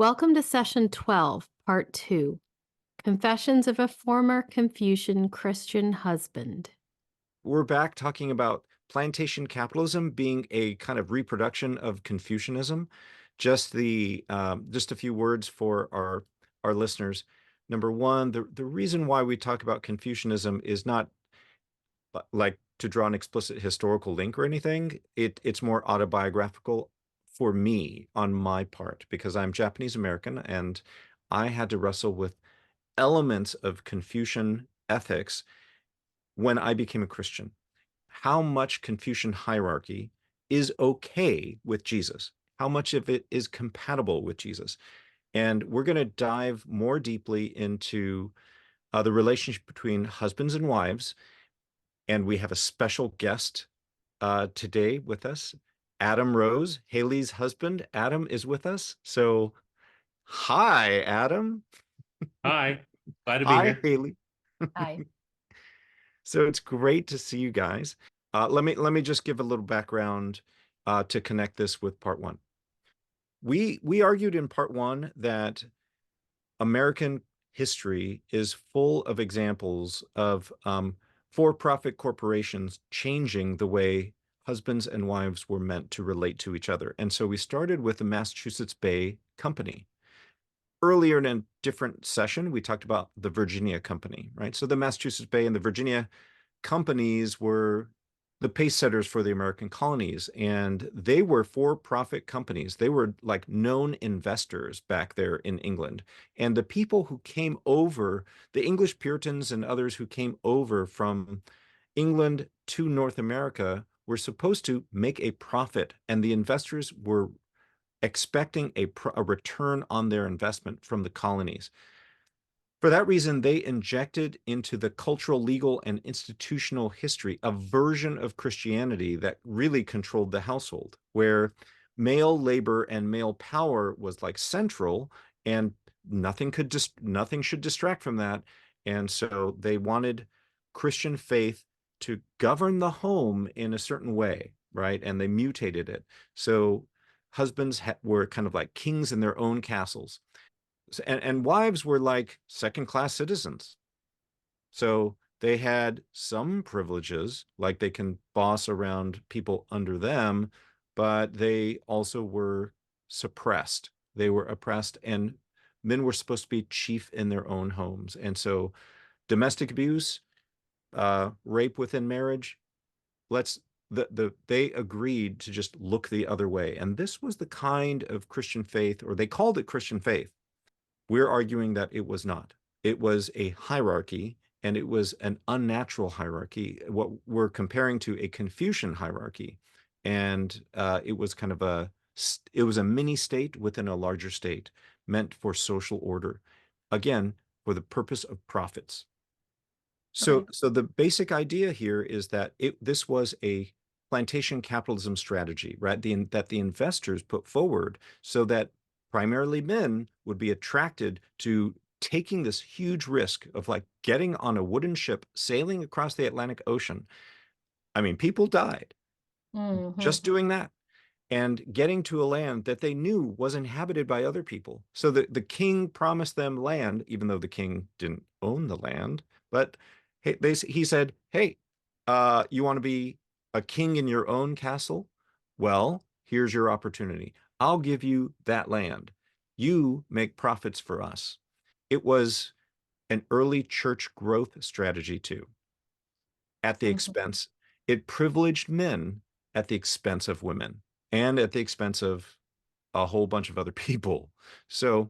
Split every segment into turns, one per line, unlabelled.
Welcome to Session 12, Part 2, Confessions of a Former Confucian Christian Husband.
We're back talking about plantation capitalism being a kind of reproduction of Confucianism. Just a few words for our listeners. Number one, the reason why we talk about Confucianism is not like to draw an explicit historical link or anything. It's more autobiographical for me on my part because I'm Japanese American and I had to wrestle with elements of Confucian ethics when I became a Christian. How much Confucian hierarchy is okay with Jesus? How much of it is compatible with Jesus? And we're going to dive more deeply into the relationship between husbands and wives. And we have a special guest today with us, Adam Rose, Hayley's husband. Adam is with us. So, hi, Adam.
Hi, glad to be
Hi,
here.
Hayley.
Hi.
So it's great to see you guys. Let me just give a little background to connect this with part one. We argued in part one that American history is full of examples of for-profit corporations changing the way husbands and wives were meant to relate to each other. And so we started with the Massachusetts Bay Company. Earlier in a different session, we talked about the Virginia Company, right? So the Massachusetts Bay and the Virginia companies were the pace setters for the American colonies, and they were for-profit companies. They were like known investors back there in England. And the people who came over, the English Puritans and others who came over from England to North America, were supposed to make a profit, and the investors were expecting a return on their investment from the colonies. For that reason, they injected into the cultural, legal, and institutional history a version of Christianity that really controlled the household, where male labor and male power was like central, and nothing should distract from that. And so they wanted Christian faith to govern the home in a certain way, right? And they mutated it. So husbands were kind of like kings in their own castles. And wives were like second-class citizens. So they had some privileges, like they can boss around people under them, but they also were suppressed. They were oppressed, and men were supposed to be chief in their own homes. And so domestic abuse, rape within marriage, they agreed to just look the other way. And this was the kind of Christian faith, or they called it Christian faith. We're arguing that it was not. It was a hierarchy, and it was an unnatural hierarchy, what we're comparing to a Confucian hierarchy. And it was kind of it was a mini state within a larger state, meant for social order, again, for the purpose of profits. So the basic idea here is that this was a plantation capitalism strategy, right? That the investors put forward so that primarily men would be attracted to taking this huge risk of like getting on a wooden ship, sailing across the Atlantic Ocean. I mean, people died just doing that, and getting to a land that they knew was inhabited by other people. So the king promised them land, even though the king didn't own the land. But he said, hey, you want to be a king in your own castle? Well, here's your opportunity. I'll give you that land. You make profits for us. It was an early church growth strategy too, at the expense. It privileged men at the expense of women and at the expense of a whole bunch of other people. So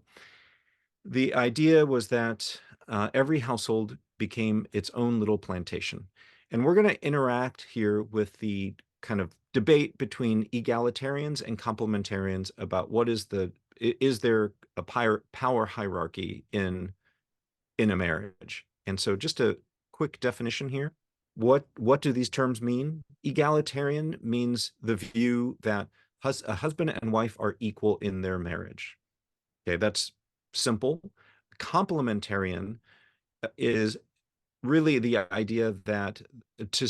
the idea was that every household became its own little plantation. And we're going to interact here with the kind of debate between egalitarians and complementarians about is there a power hierarchy in a marriage? And so just a quick definition here. What do these terms mean? Egalitarian means the view that a husband and wife are equal in their marriage. Okay, that's simple. Complementarian is really the idea that to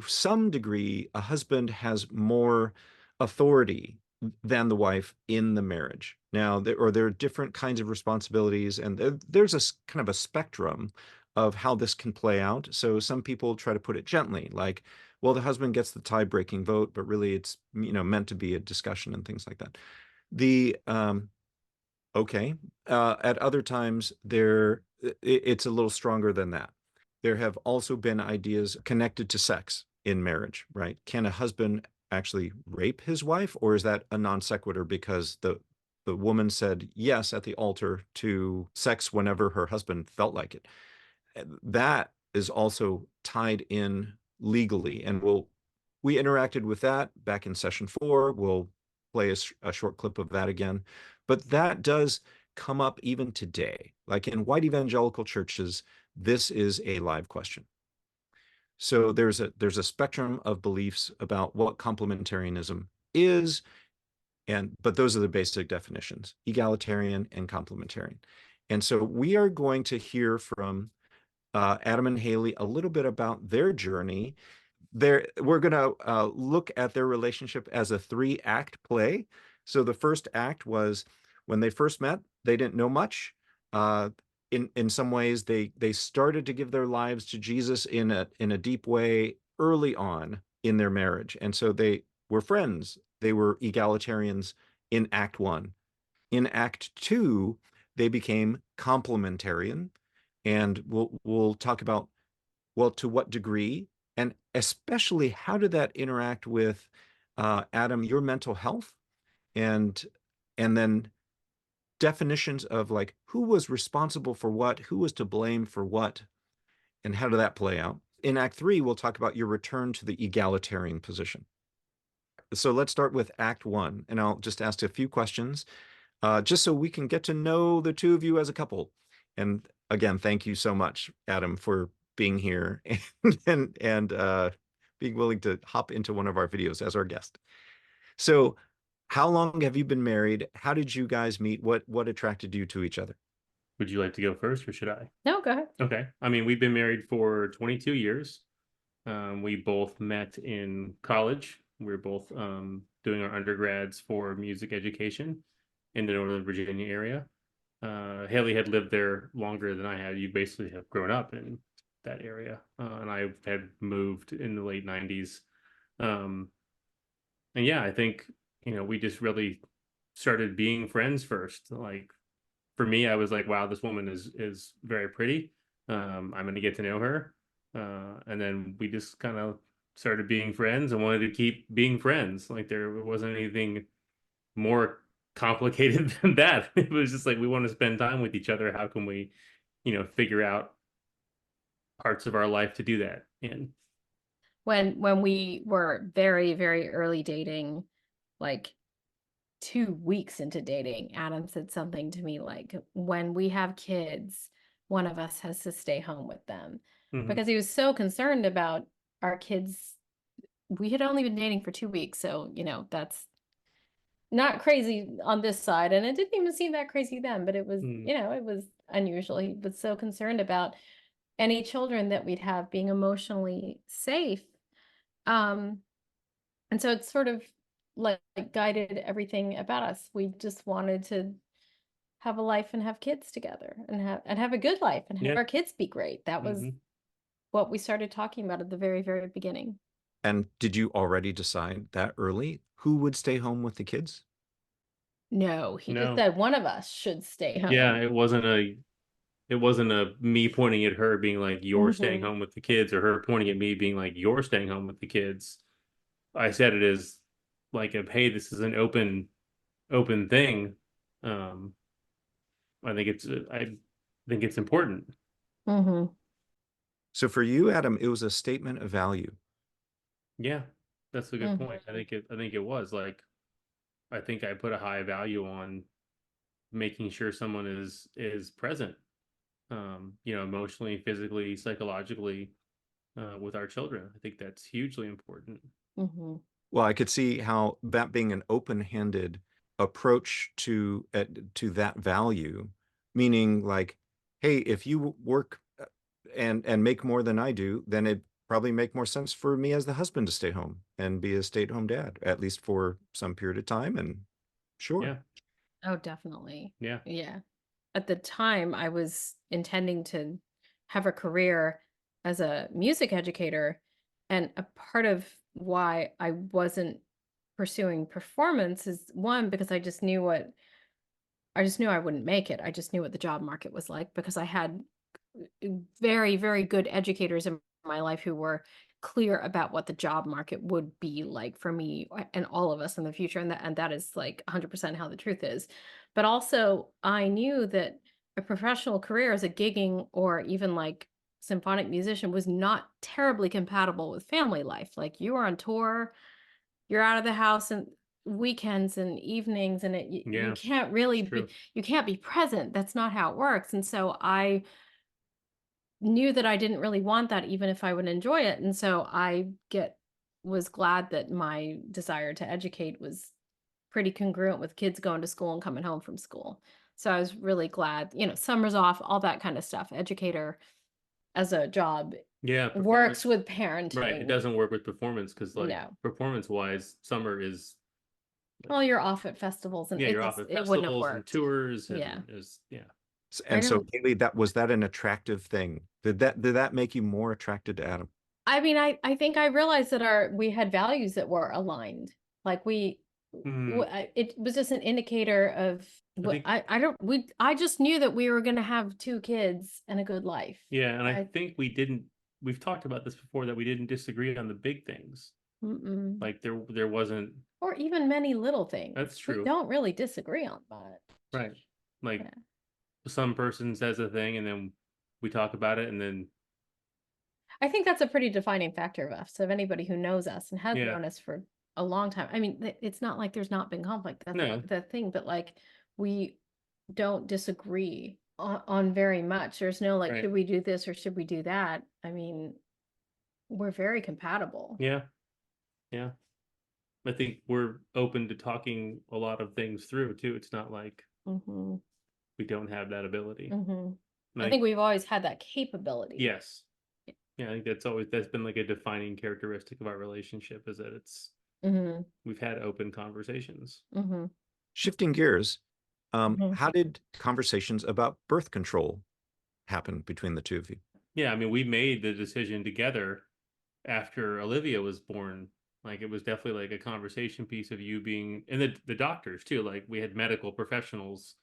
some degree, a husband has more authority than the wife in the marriage. Now, there are different kinds of responsibilities, and there's a kind of a spectrum of how this can play out. So some people try to put it gently, like, well, the husband gets the tie-breaking vote, but really it's meant to be a discussion and things like that. The Okay. At other times, it's a little stronger than that. There have also been ideas connected to sex in marriage, right? Can a husband actually rape his wife, or is that a non sequitur because the woman said yes at the altar to sex whenever her husband felt like it? That is also tied in legally, and we interacted with that back in session 4. We'll play a short clip of that again, but that does come up even today. Like in white evangelical churches, this is a live question. So there's a spectrum of beliefs about what complementarianism is, but those are the basic definitions: egalitarian and complementarian. And so we are going to hear from Adam and Hayley a little bit about their journey. We're going to look at their relationship as a 3-act play. So the first act was when they first met, they didn't know much. In some ways, they started to give their lives to Jesus in a deep way early on in their marriage, and so they were friends. They were egalitarians in Act 1. In Act 2, they became complementarian, and we'll talk about, well, to what degree, and especially how did that interact with Adam, your mental health, and then definitions of like who was responsible for what, who was to blame for what, and how did that play out. In Act 3, we'll talk about your return to the egalitarian position. So let's start with Act 1, and I'll just ask a few questions just so we can get to know the two of you as a couple. And again, thank you so much, Adam, for being here and being willing to hop into one of our videos as our guest. So how long have you been married? How did you guys meet? What attracted you to each other?
Would you like to go first or should I?
No, go ahead.
Okay. I mean, we've been married for 22 years. We both met in college. We were both doing our undergrads for music education in the Northern Virginia area. Hayley had lived there longer than I had. You basically have grown up in that area. And I had moved in the late 90s. And yeah, I think, we just really started being friends first. Like for me, I was like, wow, this woman is very pretty. I'm going to get to know her. And then we just kind of started being friends and wanted to keep being friends. Like there wasn't anything more complicated than that. It was just like we want to spend time with each other. How can we, figure out parts of our life to do that in?
When we were very, very early dating, like 2 weeks into dating, Adam said something to me like, when we have kids, one of us has to stay home with them.
Mhm.
Because he was so concerned about our kids. We had only been dating for 2 weeks, so that's not crazy on this side, and it didn't even seem that crazy then, but it was,
Mm.
it was unusual. He was so concerned about any children that we'd have being emotionally safe. And so it's sort of like guided everything about us. We just wanted to have a life and have kids together and have a good life and have
Yeah.
our kids be great. That was
Mhm.
what we started talking about at the very, very beginning.
And did you already decide that early who would stay home with the kids?
No, he just
No.
said one of us should stay home.
Yeah, it wasn't a me pointing at her being like, you're staying
Mhm.
home with the kids, or her pointing at me being like, you're staying home with the kids. I said it as like hey, this is an open thing. Um, I think it's important.
Mhm.
So for you, Adam, it was a statement of value.
Yeah, that's a good
Mhm.
point. I think it was like I think I put a high value on making sure someone is present, emotionally, physically, psychologically, with our children. I think that's hugely important.
Mhm.
Well, I could see how that being an open-handed approach to that value, meaning like, hey, if you work and make more than I do, then it probably make more sense for me as the husband to stay home and be a stay-at-home dad, at least for some period of time. And sure.
Yeah.
Oh, definitely.
Yeah.
Yeah. At the time, I was intending to have a career as a music educator. And a part of why I wasn't pursuing performance is one, because I just knew I wouldn't make it. I just knew what the job market was like, because I had very, very good educators in my life who were clear about what the job market would be like for me and all of us in the future. And that is like 100% how the truth is. But also, I knew that a professional career as a gigging or even like symphonic musician was not terribly compatible with family life. Like, you are on tour, you're out of the house and weekends and evenings, and you
Yeah.
can't really
It's true.
you can't be present. That's not how it works. And so I knew that I didn't really want that, even if I would enjoy it. And so was glad that my desire to educate was pretty congruent with kids going to school and coming home from school. So I was really glad, summers off, all that kind of stuff. Educator as a job
Yeah.
works with
Right.
parenting.
It doesn't work with performance because, like,
No.
performance wise, summer is.
Well, you're off at festivals, and
Yeah, you're off at
it wouldn't have
festivals and
worked.
tours. And
Yeah.
yeah.
And so,
don't-
Hayley, was that an attractive thing? Did that make you more attracted to Adam?
I mean, I think I realized that we had values that were aligned. Like it was just an indicator of what I just knew that we were going to have 2 kids and a good life.
Yeah, and I think we've talked about this before, that we didn't disagree on the big things. Like there wasn't,
or even many little things.
That's true.
We don't really disagree on that.
Right. Like some person says a thing and then we talk about it, and then
I think that's a pretty defining factor of us, of anybody who knows us and has known us for a long time. I mean, it's not like there's not been conflict. That's not the thing, but like, we don't disagree on very much. There's no like, should we do this or should we do that? I mean, we're very compatible.
Yeah. Yeah. I think we're open to talking a lot of things through too. It's not like we don't have that ability.
I think we've always had that capability.
Yes. Yeah, I think that's been like a defining characteristic of our relationship, is that we've had open conversations.
Shifting gears, how did conversations about birth control happen between the two of you?
Yeah, I mean, we made the decision together after Olivia was born. Like, it was definitely like a conversation piece of you being, and the doctors too. Like, we had medical professionals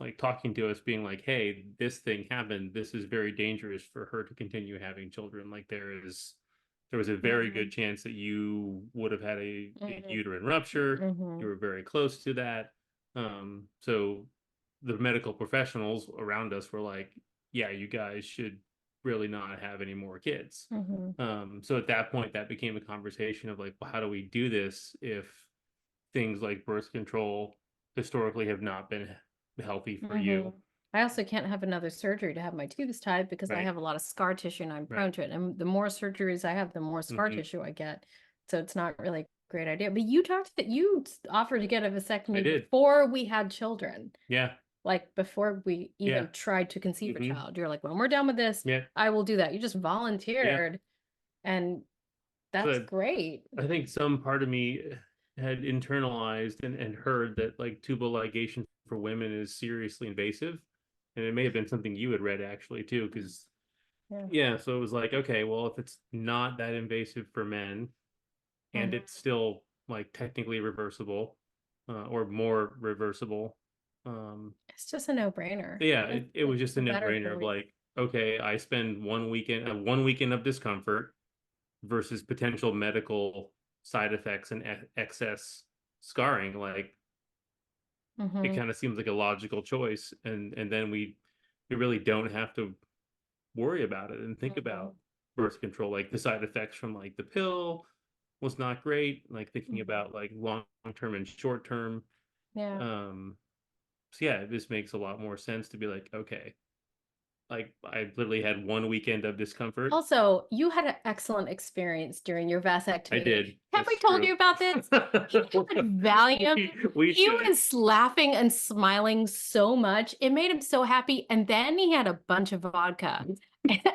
like talking to us, being like, hey, this thing happened. This is very dangerous for her to continue having children. Like, there was a very good chance that you would have had a uterine rupture. You were very close to that. So the medical professionals around us were like, yeah, you guys should really not have any more kids. So at that point, that became a conversation of like, well, how do we do this if things like birth control historically have not been healthy for you?
I also can't have another surgery to have my tubes tied, because I have a lot of scar tissue and I'm prone to it. And the more surgeries I have, the more scar tissue I get. So it's not really a great idea. But you offered to get a vasectomy before we had children.
Yeah.
Like, before we even tried to conceive a child. You're like, when we're done with this, I will do that. You just volunteered. And that's great.
I think some part of me had internalized and heard that like tubal ligation for women is seriously invasive. And it may have been something you had read actually too, because so it was like, okay, well, if it's not that invasive for men and it's still like technically reversible, or more reversible,
it's just a no-brainer.
Yeah, it was just a no-brainer of like, okay, I spend one weekend of discomfort versus potential medical side effects and excess scarring. Like, it kind of seems like a logical choice, and then we really don't have to worry about it and think about birth control. Like, the side effects from like the pill was not great. Like, thinking about like long-term and short-term. So yeah, this makes a lot more sense to be like, okay, like, I literally had one weekend of discomfort.
Also, you had an excellent experience during your vasectomy.
I did.
Have we told you about this? He had Valium. He was laughing and smiling so much. It made him so happy. And then he had a bunch of vodka.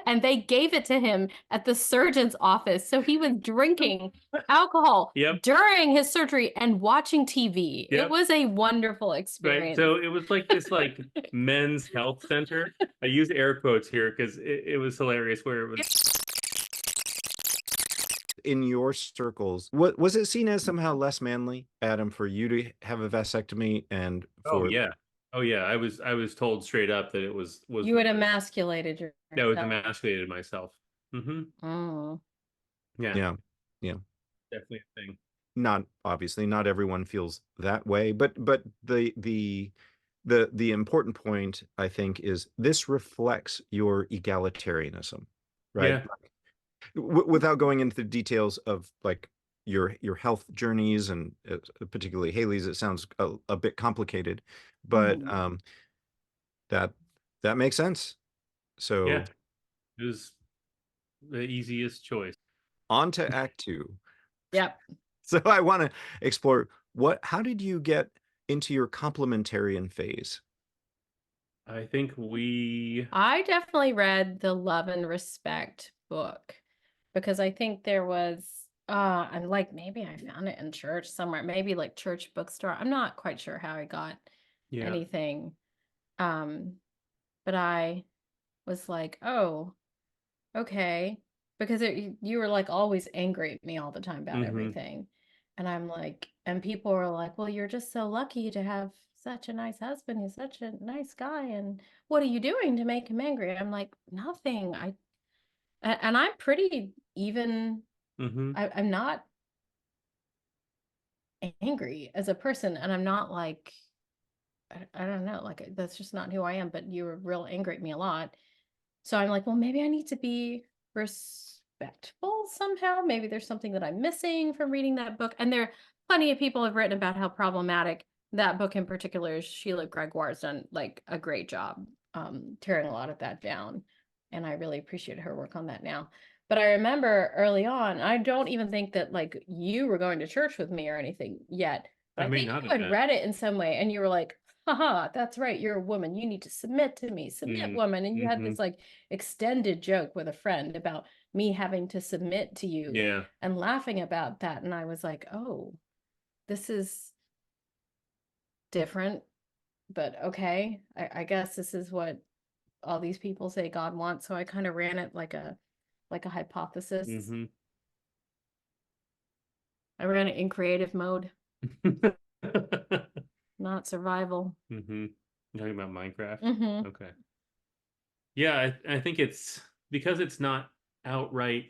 and they gave it to him at the surgeon's office. So he was drinking alcohol
Yep.
during his surgery and watching TV.
Yep.
It was a wonderful
Right.
experience.
So it was like this like men's health center. I use air quotes here because it was hilarious where it was.
In your circles, what was it seen as somehow less manly, Adam, for you to have a vasectomy and for
Oh yeah. I was told straight up that it was
You had emasculated yourself.
that was emasculated myself.
Oh.
yeah.
Definitely a thing.
Not obviously not everyone feels that way, but the important point, I think, is this reflects your egalitarianism, right?
Yeah.
Without going into the details of like your health journeys and particularly Hayley's, it sounds a bit complicated, but that makes sense. So
Yeah, it was the easiest choice.
on to Act 2.
Yep.
So I want to explore how did you get into your complementarian phase?
I think
I definitely read the Love and Respect book because I think there was and like maybe I found it in church somewhere, maybe like church bookstore. I'm not quite sure how I got anything. But I was like, oh, okay. Because you were like always angry at me all the time about everything. And I'm like, and people were like, well, you're just so lucky to have such a nice husband. He's such a nice guy. And what are you doing to make him angry? I'm like, nothing. And I'm pretty even. I'm not angry as a person. And I'm not like, I don't know, like that's just not who I am. But you were real angry at me a lot. So I'm like, well, maybe I need to be respectful somehow. Maybe there's something that I'm missing from reading that book. And there are plenty of people have written about how problematic that book in particular is. Sheila Gregoire's done like a great job tearing a lot of that down. And I really appreciate her work on that now. But I remember early on, I don't even think that like you were going to church with me or anything yet. But I think you had read it in some way and you were like, haha, that's right. You're a woman. You need to submit to me. Submit, woman. And you had this like extended joke with a friend about me having to submit to you.
Yeah.
And laughing about that. And I was like, oh, this is different. But okay. I guess this is what all these people say God wants. So I kind of ran it like a hypothesis. I ran it in creative mode. Not survival.
You're talking about Minecraft? Okay. Yeah, I think it's because it's not outright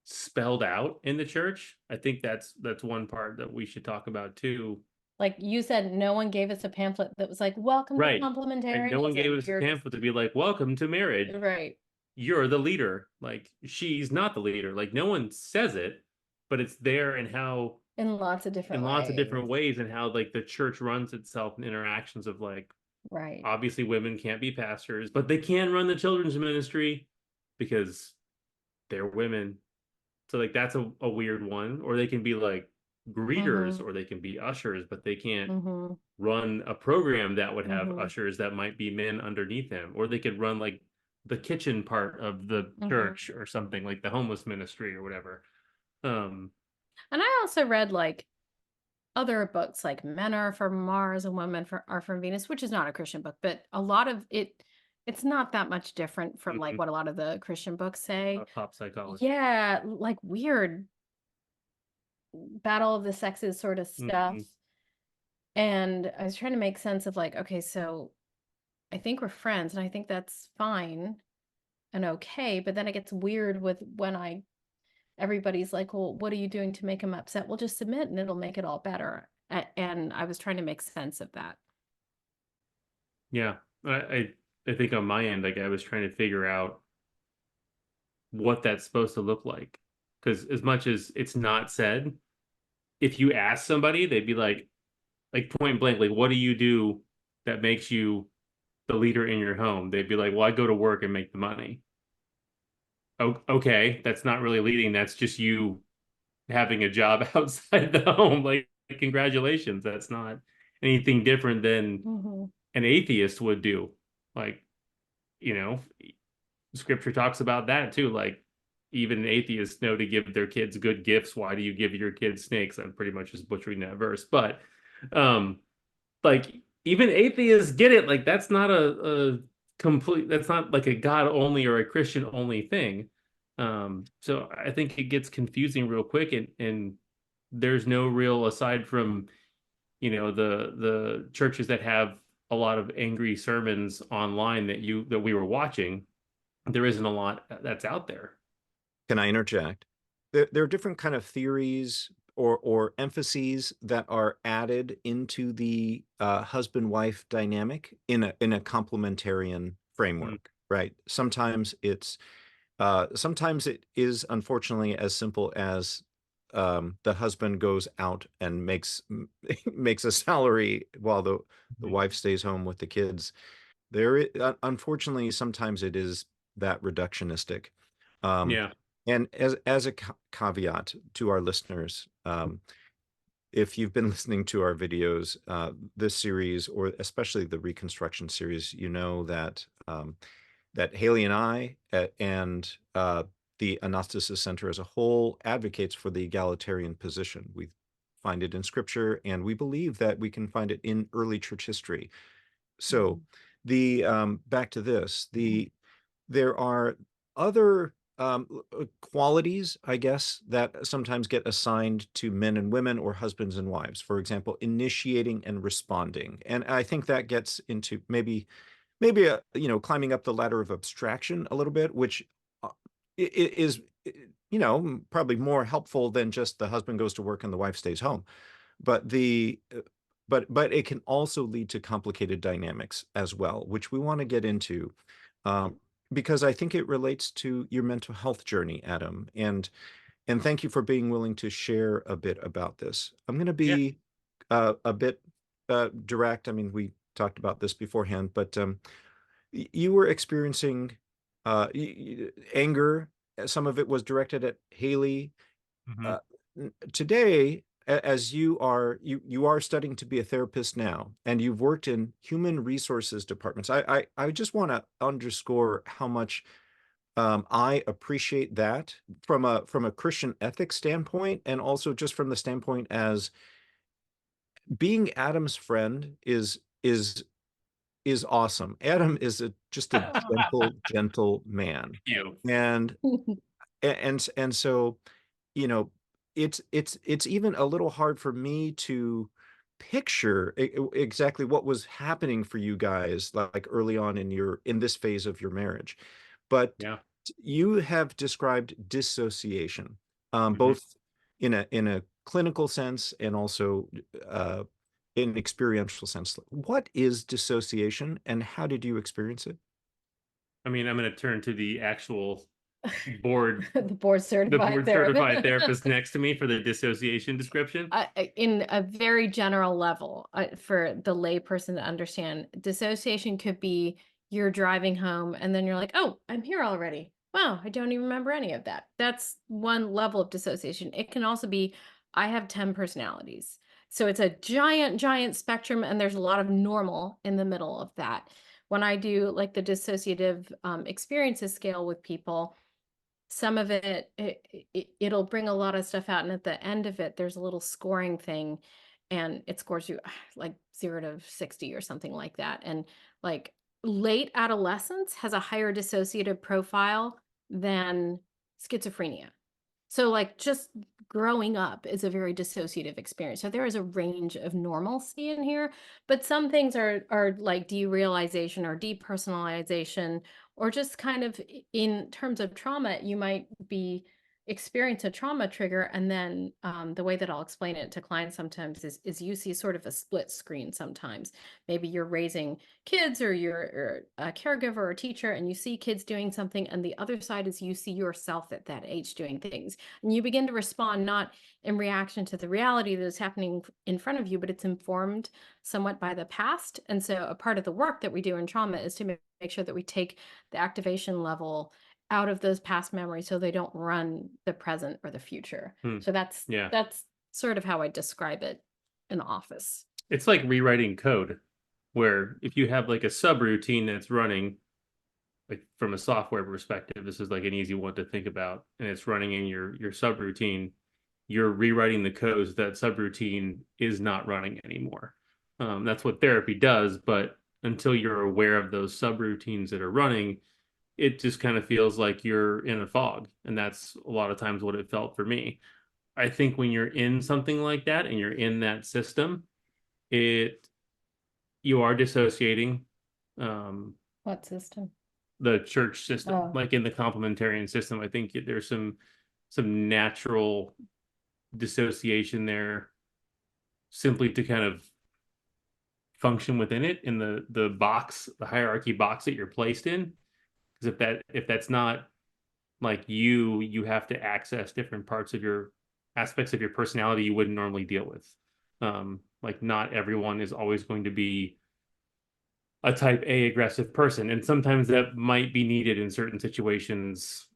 spelled out in the church. I think that's one part that we should talk about too.
Like you said, no one gave us a pamphlet that was like, welcome to complementarian.
And no one gave us a pamphlet to be like, welcome to marriage.
Right.
You're the leader. Like, she's not the leader. Like, no one says it, but it's there in how
in lots of different
ways and how like the church runs itself and interactions of like,
right,
obviously women can't be pastors, but they can run the children's ministry because they're women. So like that's a weird one. Or they can be like greeters or they can be ushers, but they can't run a program that would have ushers that might be men underneath them. Or they could run like the kitchen part of the church or something, like the homeless ministry or whatever.
And I also read like other books like Men Are From Mars and Women Are From Venus, which is not a Christian book, but a lot of it's not that much different from like what a lot of the Christian books say.
Pop psychology.
Yeah, like weird battle of the sexes sort of stuff. And I was trying to make sense of like, okay, so I think we're friends and I think that's fine and okay, but then it gets weird with when everybody's like, well, what are you doing to make him upset? Well, just submit and it'll make it all better. And I was trying to make sense of that.
Yeah, I think on my end, like I was trying to figure out what that's supposed to look like. Because as much as it's not said, if you ask somebody, they'd be like point blank, like, what do you do that makes you the leader in your home? They'd be like, well, I go to work and make the money. Oh, okay, that's not really leading. That's just you having a job outside the home. Like, congratulations. That's not anything different than an atheist would do. Like, scripture talks about that too. Like even atheists know to give their kids good gifts. Why do you give your kids snakes? I'm pretty much just butchering that verse, but um, like even atheists get it. Like that's not a complete. That's not like a God only or a Christian only thing. So I think it gets confusing real quick, and there's no real aside from the churches that have a lot of angry sermons online that we were watching. There isn't a lot that's out there.
Can I interject? There are different kind of theories or emphases that are added into the husband-wife dynamic in a complementarian framework, right? Sometimes it is unfortunately as simple as the husband goes out and makes a salary while the wife stays home with the kids. Unfortunately, sometimes it is that reductionistic. Um,
Yeah.
and as a caveat to our listeners, if you've been listening to our videos, this series, or especially the Reconstruction series, you know that Hayley and I and the Anastasis Center as a whole advocates for the egalitarian position. We find it in scripture, and we believe that we can find it in early church history. So the back to this, there are other qualities, I guess, that sometimes get assigned to men and women or husbands and wives. For example, initiating and responding. And I think that gets into maybe climbing up the ladder of abstraction a little bit, which is probably more helpful than just the husband goes to work and the wife stays home. But but it can also lead to complicated dynamics as well, which we want to get into, because I think it relates to your mental health journey, Adam. And thank you for being willing to share a bit about this. I'm going to
Yeah.
be a bit direct. I mean, we talked about this beforehand, but you were experiencing anger. Some of it was directed at Hayley.
Mhm.
Uh, Today, as you are studying to be a therapist now, and you've worked in human resources departments. I just want to underscore how much I appreciate that from a Christian ethics standpoint, and also just from the standpoint as being Adam's friend is awesome. Adam is just a gentle man.
You.
And so, you know, it's even a little hard for me to picture exactly what was happening for you guys like early on in this phase of your marriage. But
Yeah.
you have described dissociation,
Mhm.
both in a clinical sense and also uh, in an experiential sense. What is dissociation and how did you experience it?
I mean, I'm going to turn to the actual board,
The board
the
certified
board certified
therapist.
therapist next to me for the dissociation description.
In a very general level, for the layperson to understand, dissociation could be you're driving home and then you're like, oh, I'm here already. Wow, I don't even remember any of that. That's one level of dissociation. It can also be, I have 10 personalities. So it's a giant, giant spectrum, and there's a lot of normal in the middle of that. When I do like the dissociative experiences scale with people, some of it'll bring a lot of stuff out, and at the end of it there's a little scoring thing, and it scores you like 0 to 60 or something like that. And like late adolescence has a higher dissociative profile than schizophrenia. So like just growing up is a very dissociative experience. So there is a range of normalcy in here, but some things are like derealization or depersonalization, or just kind of in terms of trauma, you might be experience a trauma trigger, and then the way that I'll explain it to clients sometimes is you see sort of a split screen sometimes. Maybe you're raising kids, or you're a caregiver or a teacher, and you see kids doing something, and the other side is you see yourself at that age doing things, and you begin to respond not in reaction to the reality that is happening in front of you, but it's informed somewhat by the past. And so a part of the work that we do in trauma is to make sure that we take the activation level out of those past memories so they don't run the present or the future.
Hmm.
So that's
Yeah.
sort of how I describe it in the office.
It's like rewriting code, where if you have like a subroutine that's running, like from a software perspective, this is like an easy one to think about, and it's running in your subroutine. You're rewriting the code so that subroutine is not running anymore. That's what therapy does, but until you're aware of those subroutines that are running, it just kind of feels like you're in a fog, and that's a lot of times what it felt for me. I think when you're in something like that and you're in that system, it you are dissociating.
What system?
The church system,
Oh,
like in the complementarian system, I think there's some natural dissociation there simply to kind of function within it in the box, the hierarchy box that you're placed in. Because if that's not like you have to access different parts of your aspects of your personality you wouldn't normally deal with. Like not everyone is always going to be a type A aggressive person, and sometimes that might be needed in certain situations.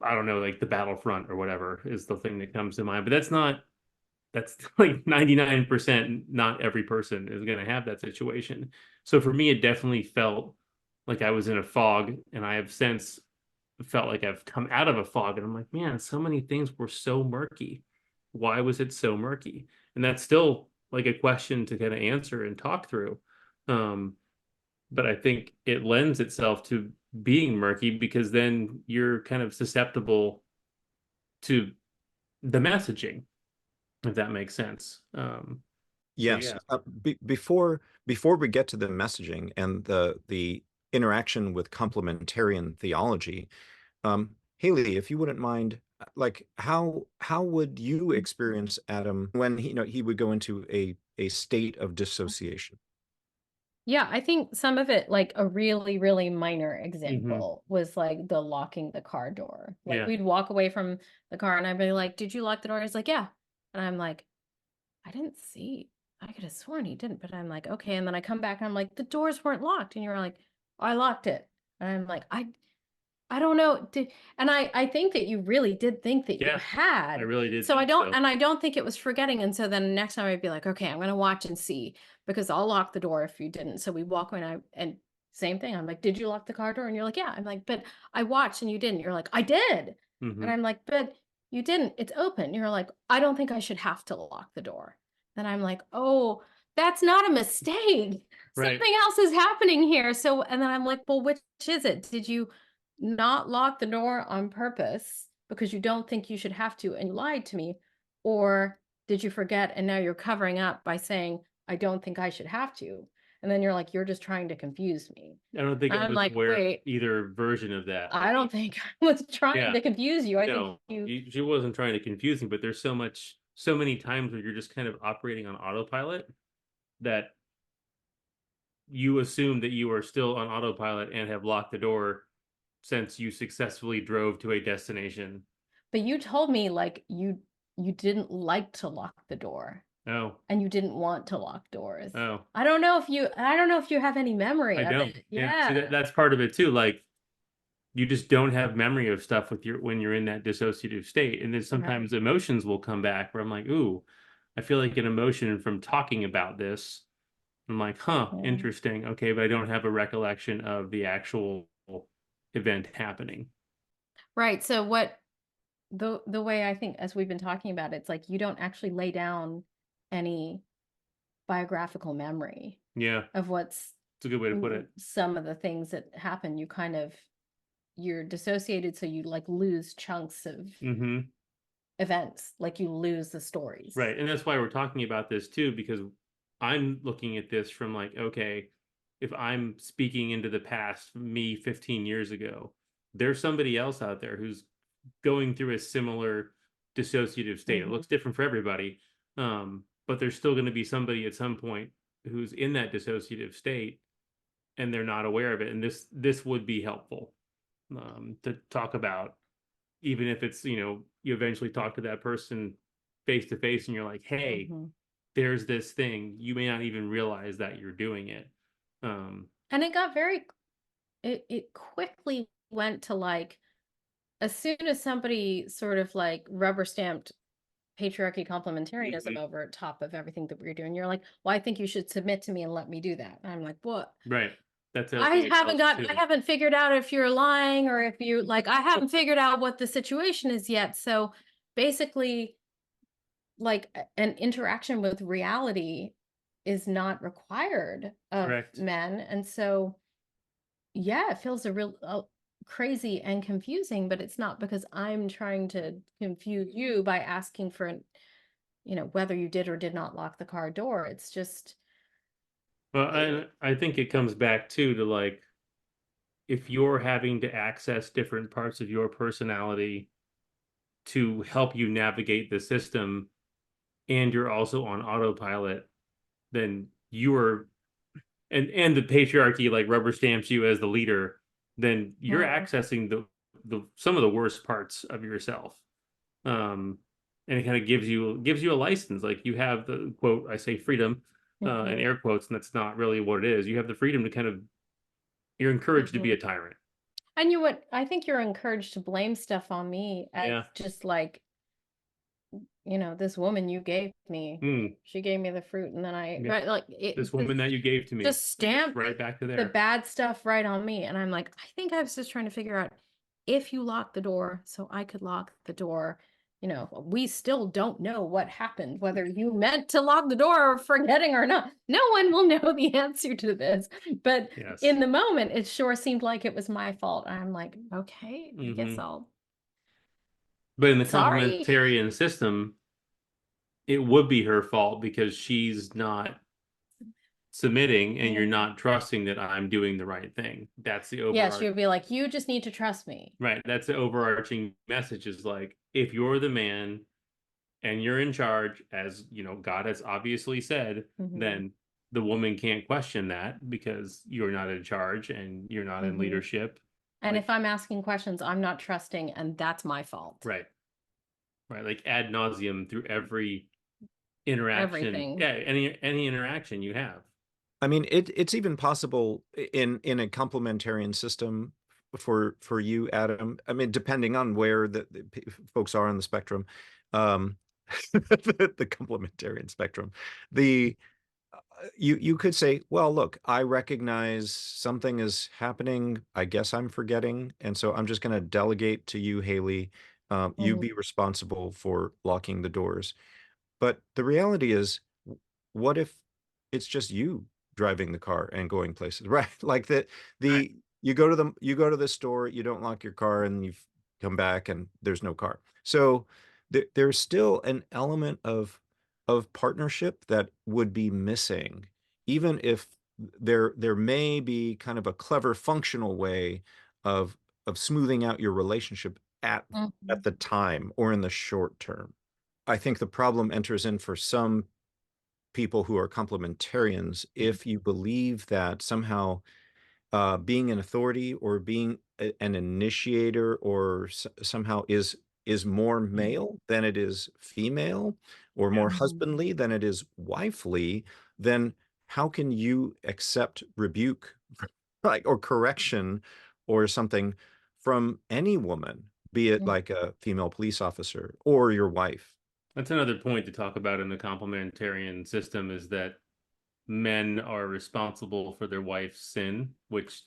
I don't know, like the battlefront or whatever is the thing that comes to mind, but that's like 99% not every person is going to have that situation. So for me, it definitely felt like I was in a fog, and I have since felt like I've come out of a fog, and I'm like, man, so many things were so murky. Why was it so murky? And that's still like a question to kind of answer and talk through. Um, but I think it lends itself to being murky because then you're kind of susceptible to the messaging, if that makes sense. So
Yes.
yeah.
Before we get to the messaging and the interaction with complementarian theology, Hayley, if you wouldn't mind, like how would you experience Adam when he would go into a state of dissociation?
yeah, I think some of it, like a really, really minor
Hmm.
example, was like the locking the car door. Like
Yeah.
we'd walk away from the car and I'd be like, "Did you lock the door?" He's like, "Yeah." And I'm like, "I didn't see. I could have sworn he didn't." But I'm like, "Okay." And then I come back and I'm like, "The doors weren't locked." And you're like, "I locked it." And I'm like, I don't know. And I think that you really did think that you
Yeah. I
had.
really did
So
think so.
I don't think it was forgetting. And so then next time I'd be like, okay, I'm going to watch and see because I'll lock the door if you didn't. So we walk in and same thing. I'm like, did you lock the car door? And you're like, yeah. I'm like, but I watched and you didn't. You're like, I did. And
Hmm.
I'm like, but you didn't. It's open. You're like, I don't think I should have to lock the door. Then I'm like, oh, that's not a mistake.
Right.
Something else is happening here. So, and then I'm like, well, which is it? Did you not lock the door on purpose because you don't think you should have to and you lied to me? Or did you forget and now you're covering up by saying, I don't think I should have to? And then you're like, you're just trying to confuse me.
I don't think I
I'm
was
like,
aware of
wait,
either version of that.
I don't think I was trying
Yeah.
to confuse you. I think
No, she wasn't trying to confuse me, but there's so many times where you're just kind of operating on autopilot that you assume that you are still on autopilot and have locked the door since you successfully drove to a destination.
but you told me like you didn't like to lock the door
Oh,
and you didn't want to lock doors.
oh,
I don't know if you have any memory
I
of
don't.
it.
Yeah. See,
Yeah.
that's part of it too. Like you just don't have memory of stuff with your when you're in that dissociative state. And then
Right.
sometimes emotions will come back where I'm like, ooh, I feel like an emotion from talking about this. I'm like, huh,
Yeah.
interesting. Okay, but I don't have a recollection of the actual event happening.
Right. So what the way I think as we've been talking about it, it's like you don't actually lay down any biographical memory
Yeah,
of what's
it's a good way to put it.
some of the things that happen. You kind of you're dissociated, so you like lose chunks of
Hmm.
events, like you lose the stories.
Right. And that's why we're talking about this too, because I'm looking at this from like, okay, if I'm speaking into the past, me 15 years ago, there's somebody else out there who's going through a similar dissociative state. It
Hmm.
looks different for everybody. But there's still going to be somebody at some point who's in that dissociative state and they're not aware of it. And this would be helpful to talk about, even if it's, you eventually talk to that person face to face and you're like, hey,
Hmm.
there's this thing. You may not even realize that you're doing it.
And it got very it quickly went to like as soon as somebody sort of like rubber stamped patriarchy complementarianism
Mhm.
over top of everything that we are doing, you're like, well, I think you should submit to me and let me do that. And I'm like, what?
Right. That's the other thing it helps too.
I haven't figured out if you're lying or if you like, I haven't figured out what the situation is yet. So basically, like an interaction with reality is not required of
Correct.
men. And so, yeah, it feels a real crazy and confusing, but it's not because I'm trying to confuse you by asking for an, whether you did or did not lock the car door. It's just,
Well, I think it comes back too to like, if you're having to access different parts of your personality to help you navigate the system, and you're also on autopilot, then you are, and the patriarchy like rubber stamps you as the leader, then you're accessing the some of the worst parts of yourself. And it kind of gives you a license. Like you have the quote, I say freedom, in air quotes, and that's not really what it is. You have the freedom to kind of, you're encouraged to be a tyrant.
and I think you're encouraged to blame stuff on me as just like, this woman you gave me, she gave me the fruit, and then right, like
this woman that you gave to me,
just stamp
right back to there,
the bad stuff right on me. And I'm like, I think I was just trying to figure out if you locked the door so I could lock the door. We still don't know what happened, whether you meant to lock the door or forgetting or not. No one will know the answer to this. But in the moment, it sure seemed like it was my fault. I'm like, okay, I guess I'll.
But in the complementarian system, it would be her fault because she's not submitting and you're not trusting that I'm doing the right thing. That's the overarching.
Yeah, she would be like, you just need to trust me.
Right. That's the overarching message, is like, if you're the man and you're in charge, as God has obviously said, then the woman can't question that because you're not in charge and you're not in leadership.
And if I'm asking questions, I'm not trusting, and that's my fault.
Right. Right. Like ad nauseum through every interaction.
Everything.
Yeah, any interaction you have.
I mean, it's even possible in a complementarian system for you, Adam. I mean, depending on where the folks are on the spectrum, the complementarian spectrum, you could say, well, look, I recognize something is happening. I guess I'm forgetting, and so I'm just going to delegate to you, Hayley. You be responsible for locking the doors. But the reality is, what if it's just you driving the car and going places, right? Like you go to the store, you don't lock your car, and you've come back and there's no car. So there's still an element of partnership that would be missing, even if there may be kind of a clever functional way of smoothing out your relationship at the time or in the short term. I think the problem enters in for some people who are complementarians if you believe that somehow being an authority or being an initiator or somehow is more male than it is female, or more husbandly than it is wifely, then how can you accept rebuke like or correction or something from any woman, be it like a female police officer or your wife?
That's another point to talk about in the complementarian system, is that men are responsible for their wife's sin, which...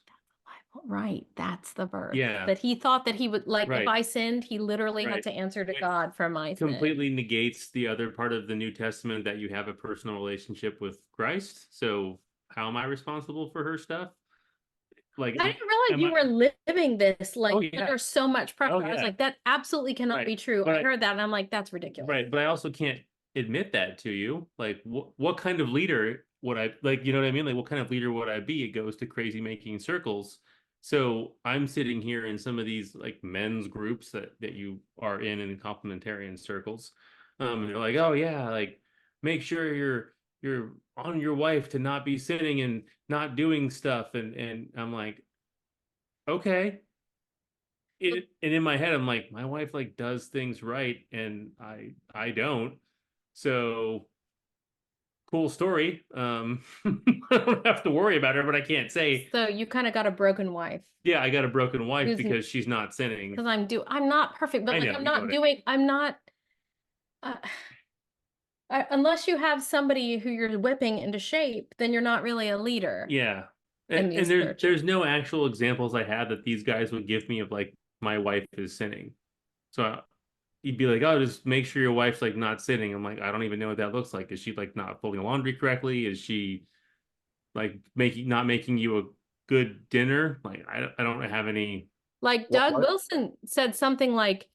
Right, that's the verse.
Yeah.
That he thought that he would, like, if I sinned, he literally had to answer to God for my sin.
Completely negates the other part of the New Testament, that you have a personal relationship with Christ. So how am I responsible for her stuff? Like,
I didn't realize you were living this, like, there's so much pressure. I was like, that absolutely cannot be true. I heard that and I'm like, that's ridiculous.
Right, but I also can't admit that to you. Like, what kind of leader would I, like, you know what I mean? Like, what kind of leader would I be? It goes to crazy making circles. So I'm sitting here in some of these like men's groups that you are in complementarian circles. And they're like, oh yeah, like make sure you're on your wife to not be sinning and not doing stuff. And I'm like, okay. And in my head, I'm like, my wife like does things right, and I don't. So cool story. I don't have to worry about her, but I can't say.
So you kind of got a broken wife.
Yeah, I got a broken wife because she's not sinning.
Because I'm not perfect, but like, unless you have somebody who you're whipping into shape, then you're not really a leader.
Yeah.
in
And
these
there's
churches.
no actual examples I had that these guys would give me of like my wife is sinning. So he'd be like, "Oh, just make sure your wife's like not sinning." I'm like, I don't even know what that looks like. Is she like not folding laundry correctly? Is she like not making you a good dinner? Like I don't have any.
Like
What,
Doug
what?
Wilson said something like,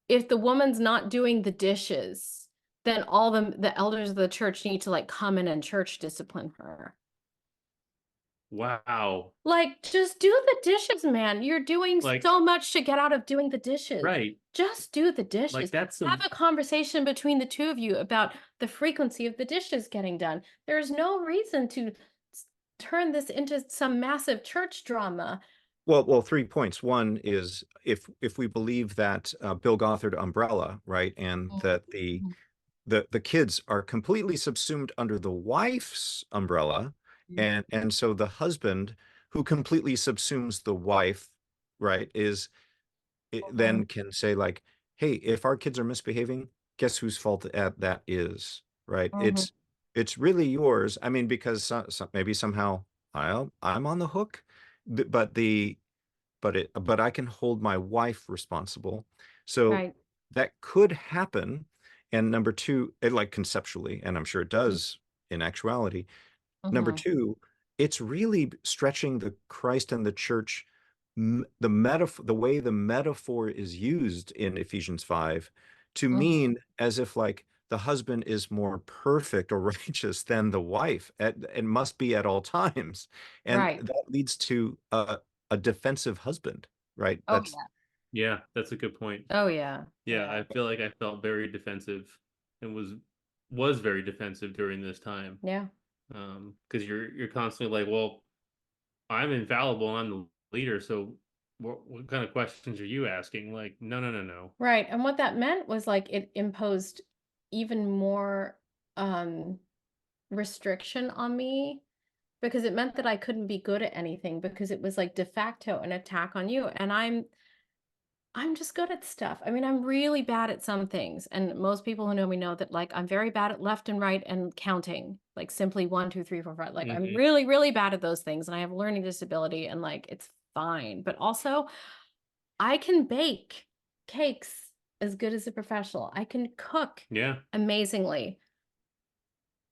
if the woman's not doing the dishes, then all the elders of the church need to like come in and church discipline her.
Wow.
Like, just do the dishes, man. You're doing
Like,
so much to get out of doing the dishes.
right.
Just do the
Like
dishes.
that's
Have
some
a conversation between the two of you about the frequency of the dishes getting done. There's no reason to turn this into some massive church drama.
Well, 3 points. One is if we believe that Bill Gothard umbrella, right, and that the kids are completely subsumed under the wife's umbrella, and so the husband who completely subsumes the wife, right, then can say like, hey, if our kids are misbehaving, guess whose fault that is, right?
Mhm.
It's really yours. I mean, because maybe somehow I'm on the hook, but but I can hold my wife responsible. So
Right.
that could happen. And number two, like conceptually, and I'm sure it does in actuality. Number
Mhm.
two, it's really stretching the Christ and the church, the way the metaphor is used in Ephesians 5 to
Mhm.
mean as if like the husband is more perfect or righteous than the wife and must be at all times. And
Right.
that leads to a defensive husband, right?
Oh yeah.
yeah, that's a good point.
Oh yeah.
Yeah,
Yeah.
I feel like I felt very defensive and was very defensive during this time.
Yeah.
Because you're constantly like, well, I'm infallible and I'm the leader, so what kind of questions are you asking? Like, no, no, no, no.
Right. And what that meant was like it imposed even more um restriction on me because it meant that I couldn't be good at anything because it was like de facto an attack on you. And I'm just good at stuff. I mean, I'm really bad at some things. And most people who know me know that like I'm very bad at left and right and counting, like simply 1, 2, 3, 4, 5. Like I'm
Hmm.
really, really bad at those things. And I have a learning disability and like it's fine. But also I can bake cakes as good as a professional. I can cook
Yeah,
amazingly.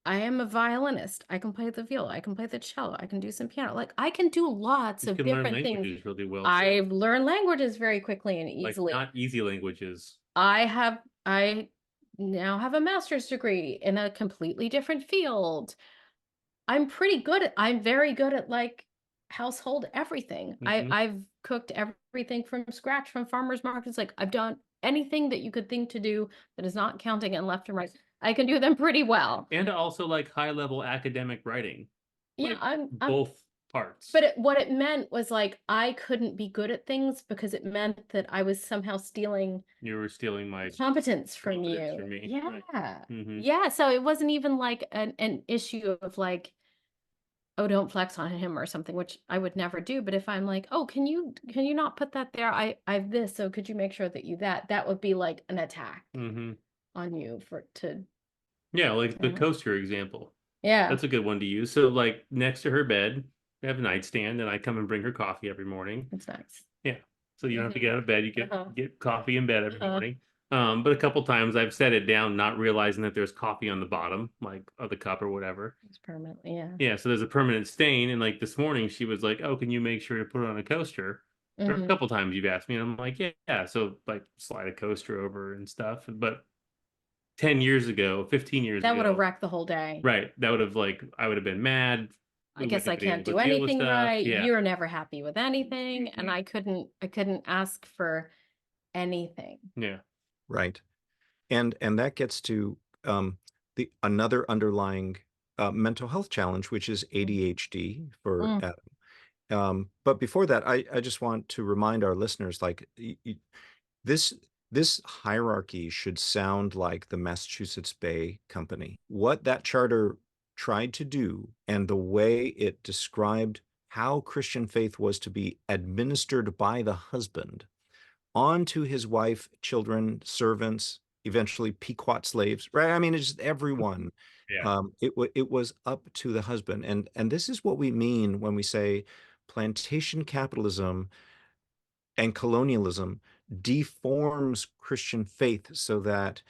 I am a violinist. I can play the viola. I can play the cello. I can do some piano. Like I can do lots
you
of
can learn
different things.
languages really well too.
I've learned languages very quickly and
Like
easily.
not easy languages.
I now have a master's degree in a completely different field. I'm very good at like household everything.
Hmm.
I've cooked everything from scratch from farmers markets. Like I've done anything that you could think to do that is not counting and left and right. I can do them pretty well.
And also like high level academic writing.
Yeah,
Like
I'm
both parts.
but what it meant was like I couldn't be good at things because it meant that I was somehow stealing
You were stealing my
competence from
confidence
you.
from me. Right.
Yeah.
Hmm.
Yeah. So it wasn't even like an issue of like, oh, don't flex on him or something, which I would never do. But if I'm like, oh, can you not put that there? I've this, so could you make sure that that would be like an attack
Hmm.
on you for to
Yeah, like the
yeah.
coaster example.
Yeah.
That's a good one to use. So like next to her bed, we have a nightstand and I come and bring her coffee every morning.
It's nice.
Yeah. So you don't have to
Mhm.
get out of bed. You
Uh-huh.
get coffee in bed every
Uh-huh.
morning. But a couple times I've set it down, not realizing that there's coffee on the bottom, like of the cup or whatever.
It's permanent. Yeah.
Yeah, so there's a permanent stain. And like this morning, she was like, "Oh, can you make sure to put it on a coaster?" Or a
Hmm.
couple times you've asked me, and I'm like, "Yeah, yeah." So like slide a coaster over and stuff. But 10 years ago, 15 years
That would have
ago,
wrecked the whole day.
right, that would have like I would have been mad.
I
We
guess
wouldn't
I
have been
can't
able
do
to deal with
anything
stuff.
right.
Yeah.
You're never happy with anything. And I couldn't ask for anything.
Yeah.
Right. And that gets to the another underlying mental health challenge, which is ADHD for
Mm,
but before that, I just want to remind our listeners, like this this hierarchy should sound like the Massachusetts Bay Company. What that charter tried to do and the way it described how Christian faith was to be administered by the husband onto his wife, children, servants, eventually Pequot slaves, right? I mean, it's just everyone.
Yeah.
It was up to the husband, and this is what we mean when we say plantation capitalism and colonialism deforms Christian faith so that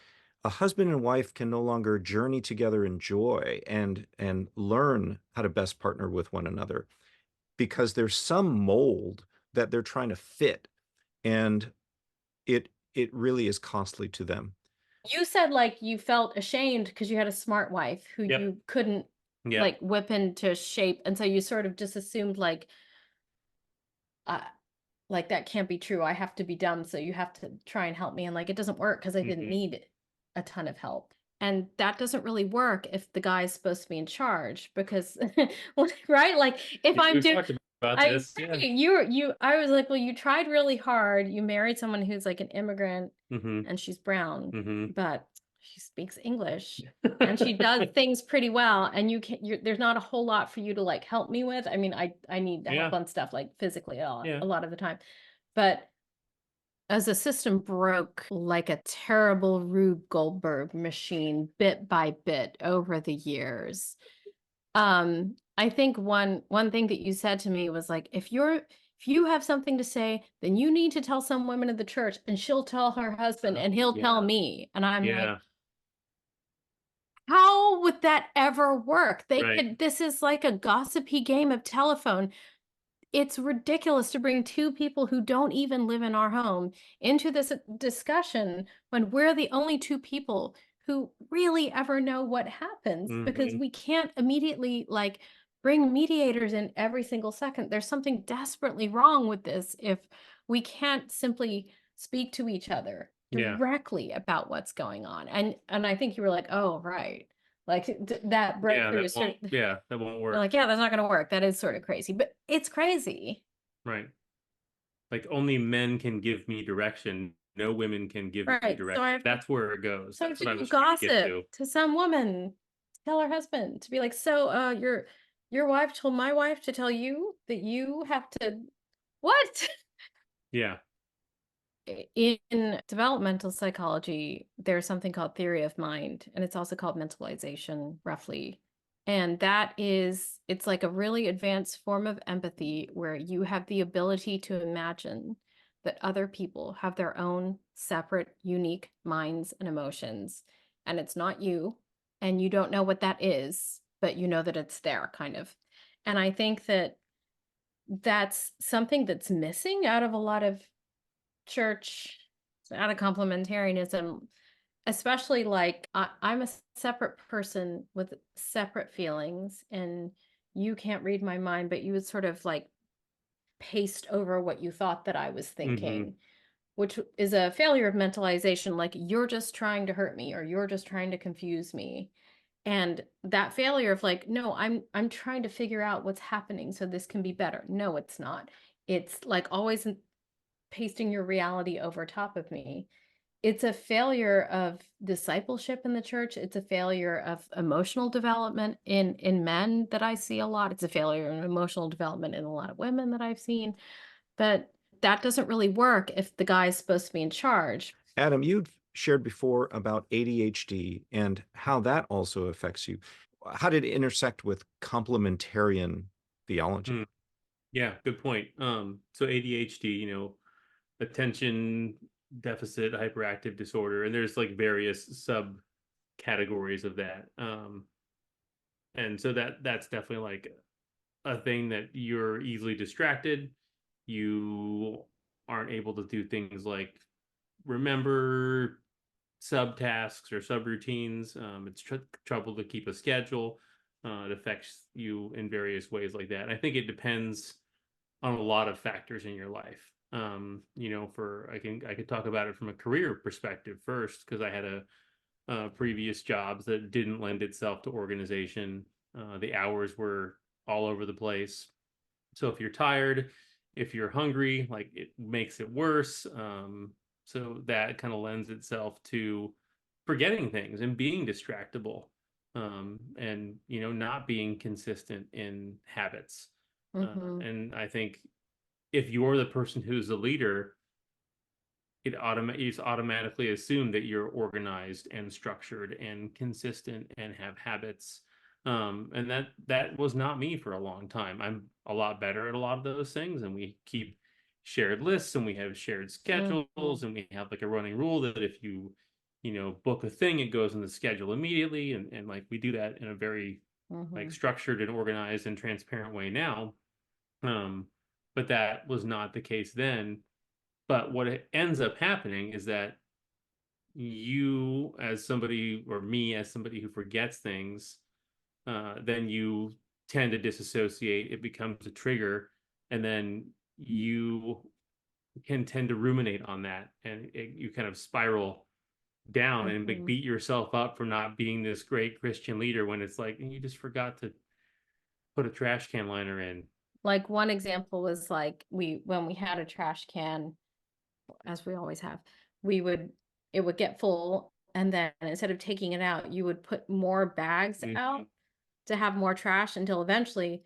a husband and wife can no longer journey together in joy and learn how to best partner with one another because there's some mold that they're trying to fit, and it really is costly to them.
You said like you felt ashamed because you had a smart wife who
Yep.
you couldn't
Yep.
like whip into shape, and so you sort of just assumed uh, like that can't be true. I have to be dumb, so you have to try and help me, and like it doesn't work because I didn't need a ton of help. And that doesn't really work if the guy's supposed to be in charge because right? Like if I'm
We've
doing
talked about
I
this. Yeah.
I was like, well, you tried really hard. You married someone who's like an immigrant
Mm-hmm.
and she's brown,
Mm-hmm.
but she speaks English and she does things pretty well. And there's not a whole lot for you to like help me with. I mean, I need help
Yeah.
on stuff like physically
Yeah.
a lot of the time. But as the system broke like a terrible Rube Goldberg machine bit by bit over the years, I think one thing that you said to me was like, if you have something to say, then you need to tell some women of the church, and she'll tell her husband, and he'll tell me. And I'm like,
Yeah.
how would that ever work?
Right.
This is like a gossipy game of telephone. It's ridiculous to bring two people who don't even live in our home into this discussion when we're the only two people who really ever know what happens, because
Mm-hmm.
we can't immediately like bring mediators in every single second. There's something desperately wrong with this if we can't simply speak to each other
Yeah.
directly about what's going on. And I think you were like, "Oh, right." Like that breakthrough is sort of,
That won't
you're
work.
like, yeah, that's not going to work. That is sort of crazy, but it's crazy.
Right. Like only men can give me direction. No women can give me
Right. So
direction.
I have
That's where it goes.
so I have
That's what I
to do
was trying to get
gossip
to.
to some woman, tell her husband to be like, so your wife told my wife to tell you that you have to what?
Yeah.
In developmental psychology, there's something called theory of mind, and it's also called mentalization, roughly. And it's like a really advanced form of empathy where you have the ability to imagine that other people have their own separate, unique minds and emotions, and it's not you, and you don't know what that is, but you know that it's there, kind of. And I think that that's something that's missing out of a lot of church, out of complementarianism, especially like I'm a separate person with separate feelings, and you can't read my mind, but you would sort of like paste over what you thought that I was
Mm-hmm.
thinking, which is a failure of mentalization. Like you're just trying to hurt me, or you're just trying to confuse me. And that failure of like, no, I'm trying to figure out what's happening so this can be better. No, it's not. It's like always pasting your reality over top of me. It's a failure of discipleship in the church. It's a failure of emotional development in men that I see a lot. It's a failure of emotional development in a lot of women that I've seen. But that doesn't really work if the guy's supposed to be in charge.
Adam, you'd shared before about ADHD and how that also affects you. How did it intersect with complementarian theology?
Yeah, good point. So ADHD, attention deficit hyperactive disorder, and there's like various subcategories of that. And so that's definitely like a thing that you're easily distracted. You aren't able to do things like remember subtasks or subroutines. It's trouble to keep a schedule. It affects you in various ways like that. And I think it depends on a lot of factors in your life. I could talk about it from a career perspective first because I had a previous jobs that didn't lend itself to organization. The hours were all over the place. So if you're tired, if you're hungry, like it makes it worse. So that kind of lends itself to forgetting things and being distractible, and not being consistent in habits.
Mm-hmm.
And I think if you're the person who's the leader, you just automatically assume that you're organized and structured and consistent and have habits. And that was not me for a long time. I'm a lot better at a lot of those things, and we keep shared lists and we have shared schedules, and we have like a running rule that if you book a thing, it goes in the schedule immediately, and like we do that in a very like structured and organized and transparent way now. But that was not the case then. But what it ends up happening is that you, as somebody, or me as somebody who forgets things, then you tend to disassociate. It becomes a trigger, and then you can tend to ruminate on that, and you kind of spiral down and beat yourself up for not being this great Christian leader when it's like you just forgot to put a trash can liner in.
Like one example was like when we had a trash can, as we always have, it would get full, and then instead of taking it out, you would put more bags out to have more trash until eventually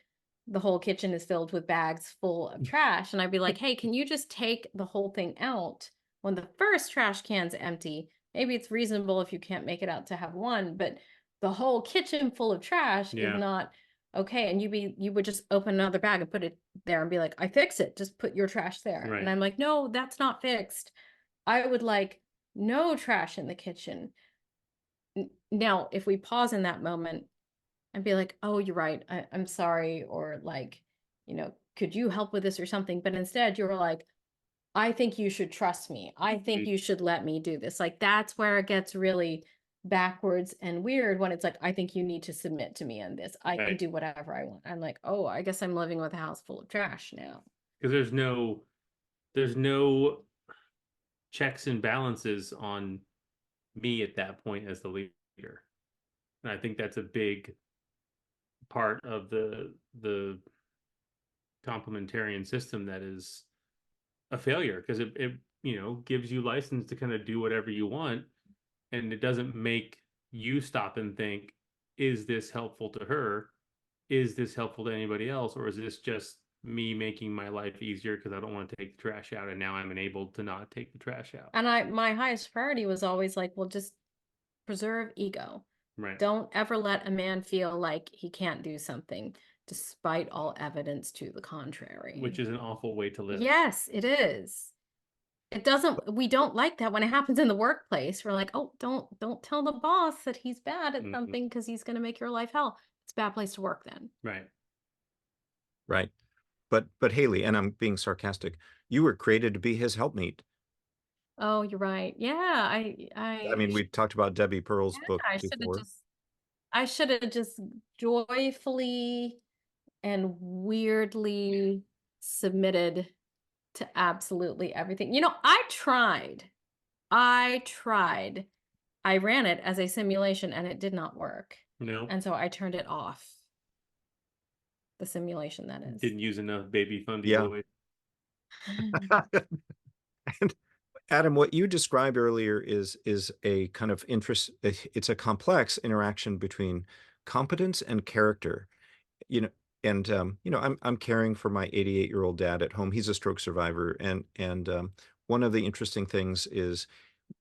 the whole kitchen is filled with bags full of trash. And I'd be like, hey, can you just take the whole thing out when the first trash can's empty? Maybe it's reasonable if you can't make it out to have one, but the whole kitchen full of trash is not okay. And you would just open another bag and put it there and be like, I fix it. Just put your trash there.
Right.
And I'm like, no, that's not fixed. I would like no trash in the kitchen. Now, if we pause in that moment and be like, oh, you're right, I'm sorry, or like, could you help with this or something? But instead you're like, I think you should trust me. I think you should let me do this. Like, that's where it gets really backwards and weird, when it's like, I think you need to submit to me on this. I can do whatever I want. I'm like, oh, I guess I'm living with a house full of trash now.
Because there's no checks and balances on me at that point as the leader. And I think that's a big part of the complementarian system that is a failure, because it gives you license to kind of do whatever you want, and it doesn't make you stop and think, is this helpful to her? Is this helpful to anybody else? Or is this just me making my life easier because I don't want to take the trash out, and now I'm enabled to not take the trash out?
And my highest priority was always like, well, just preserve ego.
Right.
Don't ever let a man feel like he can't do something despite all evidence to the contrary.
Which is an awful way to live.
Yes, it is. We don't like that when it happens in the workplace. We're like, oh, don't tell the boss that he's bad at something because he's going to make your life hell. It's a bad place to work then.
Right.
Right. But Hayley, and I'm being sarcastic, you were created to be his helpmeet.
Oh, you're right. Yeah,
I mean, we talked about Debbie Pearl's book before.
I should have just joyfully and weirdly submitted to absolutely everything. I tried. I ran it as a simulation and it did not work.
No.
And so I turned it off. The simulation, that is.
Didn't use enough baby fundy boy.
And Adam, what you described earlier is a kind of interest. It's a complex interaction between competence and character. And I'm caring for my 88-year-old dad at home. He's a stroke survivor, and one of the interesting things is,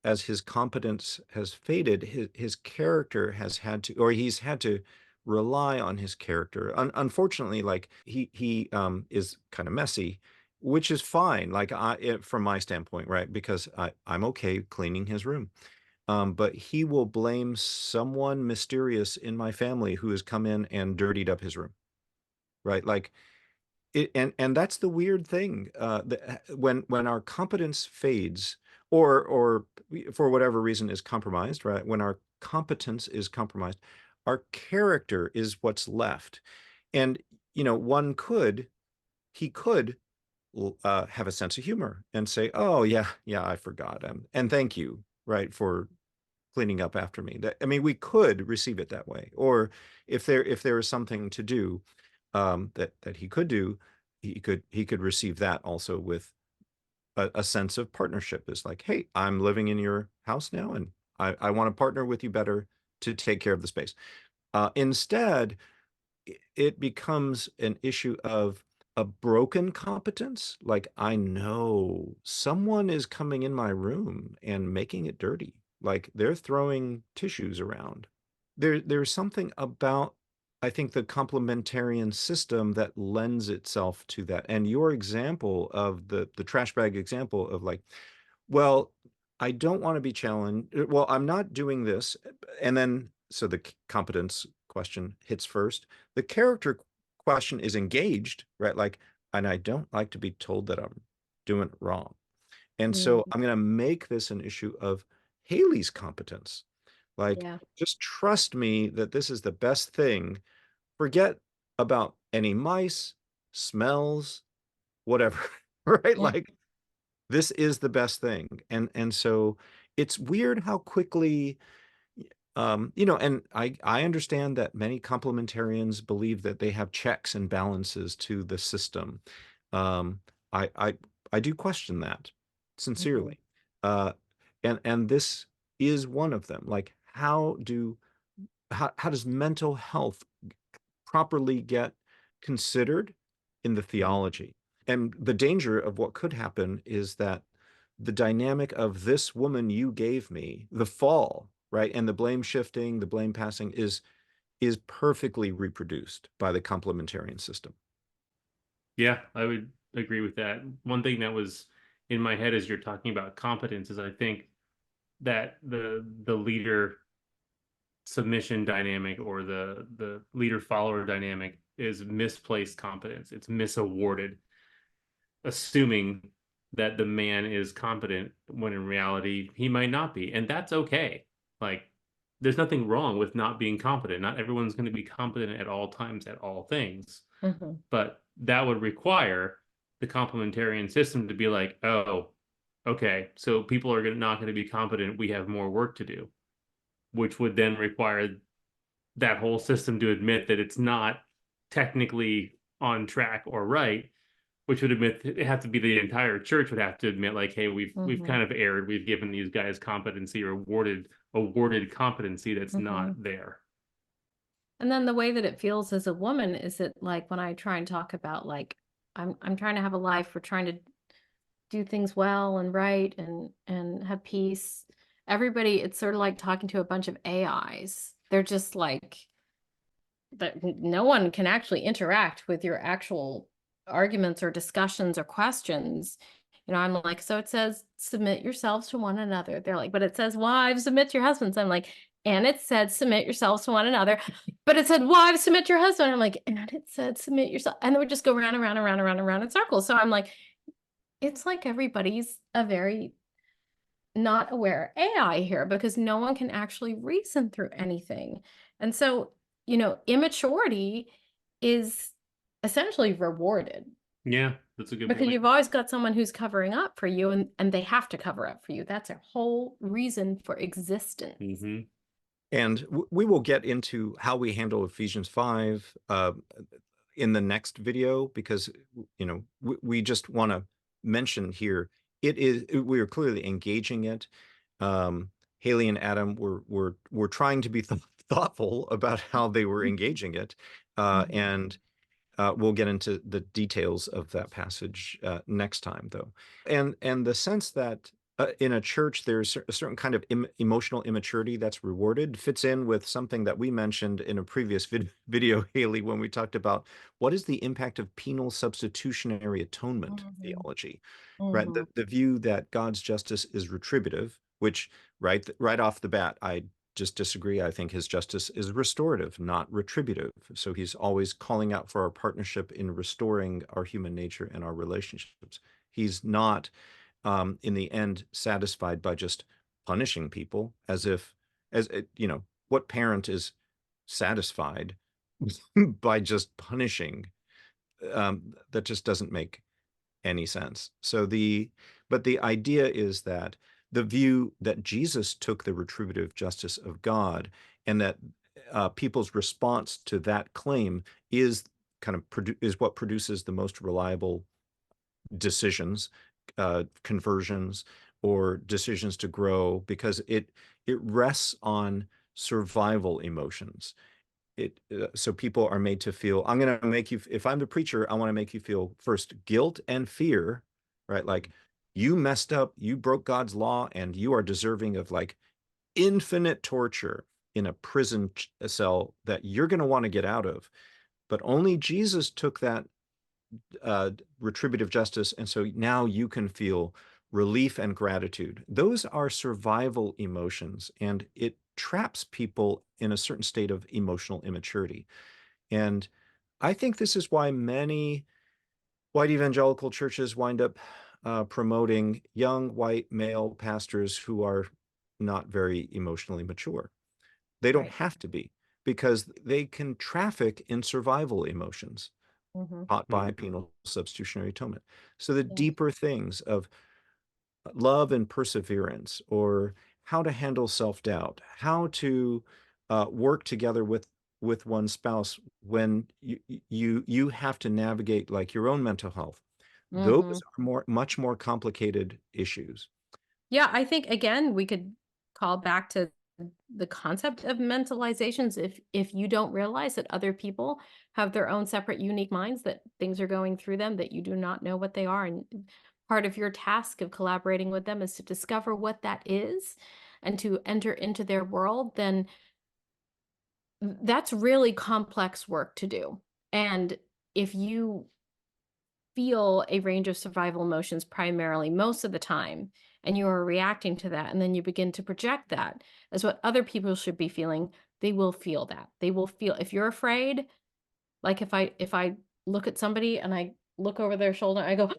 as his competence has faded, his character has had to, or he's had to rely on his character. Unfortunately, like he is kind of messy, which is fine, like from my standpoint, right? Because I'm okay cleaning his room. But he will blame someone mysterious in my family who has come in and dirtied up his room, right? Like and that's the weird thing. When our competence fades, or for whatever reason is compromised, right? When our competence is compromised, our character is what's left. And he could have a sense of humor and say, oh yeah, I forgot, and thank you, right, for cleaning up after me. I mean, we could receive it that way. Or if there is something to do, that he could do, he could receive that also with a sense of partnership. It's like, hey, I'm living in your house now, and I want to partner with you better to take care of the space. Instead, it becomes an issue of a broken competence, like I know someone is coming in my room and making it dirty, like they're throwing tissues around. There's something about, I think, the complementarian system that lends itself to that. And your example of the trash bag example of like, well, I don't want to be challenged. Well, I'm not doing this. And then, so the competence question hits first. The character question is engaged, right? Like, and I don't like to be told that I'm doing it wrong. And so
Mm,
I'm going to make this an issue of Hayley's competence. Like,
yeah.
just trust me that this is the best thing. Forget about any mice, smells, whatever, right?
Yeah.
Like, this is the best thing. And so it's weird how quickly and I understand that many complementarians believe that they have checks and balances to the system. Um, I I I do question that
Mhm.
sincerely. Uh, and this is one of them. Like how does mental health properly get considered in the
Mhm.
theology? And the danger of what could happen is that the dynamic of this woman you gave me, the fall, right, and the blame shifting, the blame passing is perfectly reproduced by the complementarian system.
Yeah, I would agree with that. One thing that was in my head as you're talking about competence is I think that the leader submission dynamic or the leader follower dynamic is misplaced competence. It's misawarded, assuming that the man is competent when in reality he might not be, and that's okay. Like, there's nothing wrong with not being competent. Not everyone's going to be competent at all times at all things,
Mhm.
but that would require the complementarian system to be like, oh, okay, so people are not going to be competent. We have more work to do, which would then require that whole system to admit that it's not technically on track or right, which would admit it have to be the entire church would have to admit like, hey, we've
Mhm.
kind of erred. We've given these guys competency or awarded competency that's
Mhm.
not there.
And then the way that it feels as a woman is that like when I try and talk about like I'm trying to have a life, we're trying to do things well and right and have peace. Everybody, it's sort of like talking to a bunch of AIs. They're just like that no one can actually interact with your actual arguments or discussions or questions. I'm like, so it says submit yourselves to one another. They're like, but it says wives submit to your husbands. I'm like, and it said submit yourselves to one another, but it said wives submit to your husband. I'm like, and it said submit yourself, and then we just go round and round and round and round and round in circles. So I'm like, it's like everybody's a very not aware AI here because no one can actually reason through anything. And so, immaturity is essentially rewarded
Yeah, that's a good
because
point.
you've always got someone who's covering up for you and they have to cover up for you. That's their whole reason for existence.
Mm-hmm.
And we will get into how we handle Ephesians 5 in the next video, because we just want to mention here we are clearly engaging it. Hayley and Adam were trying to be thoughtful about how they were engaging it,
Mhm.
and we'll get into the details of that passage next time, though. And the sense that in a church there's a certain kind of emotional immaturity that's rewarded fits in with something that we mentioned in a previous video, Hayley, when we talked about what is the impact of penal substitutionary atonement
Mhm.
theology, right?
Mhm.
The view that God's justice is retributive, which right off the bat, I just disagree. I think his justice is restorative, not retributive. So he's always calling out for our partnership in restoring our human nature and our relationships. He's not, in the end, satisfied by just punishing people what parent is satisfied by just punishing? That just doesn't make any sense. But the idea is that the view that Jesus took the retributive justice of God, and that people's response to that claim is is what produces the most reliable decisions, conversions, or decisions to grow, because it rests on survival emotions. so people are made to feel, I'm going to make you, if I'm the preacher, I want to make you feel first guilt and fear, right? Like you messed up, you broke God's law, and you are deserving of like infinite torture in a prison cell that you're going to want to get out of. But only Jesus took that retributive justice. And so now you can feel relief and gratitude. Those are survival emotions, and it traps people in a certain state of emotional immaturity. And I think this is why many white evangelical churches wind up promoting young white male pastors who are not very emotionally mature. They don't
Right.
have to be, because they can traffic in survival emotions taught by penal substitutionary atonement. So the
Yeah.
deeper things of love and perseverance, or how to handle self-doubt, how to work together with one spouse when you have to navigate like your own mental health. Those are much more complicated issues.
Yeah, I think again we could call back to the concept of mentalizations. If you don't realize that other people have their own separate unique minds, that things are going through them that you do not know what they are, and part of your task of collaborating with them is to discover what that is and to enter into their world, then that's really complex work to do. And if you feel a range of survival emotions primarily most of the time, and you are reacting to that, and then you begin to project that as what other people should be feeling, they will feel that. They will feel, if you're afraid, like if I look at somebody and I look over their shoulder, I go,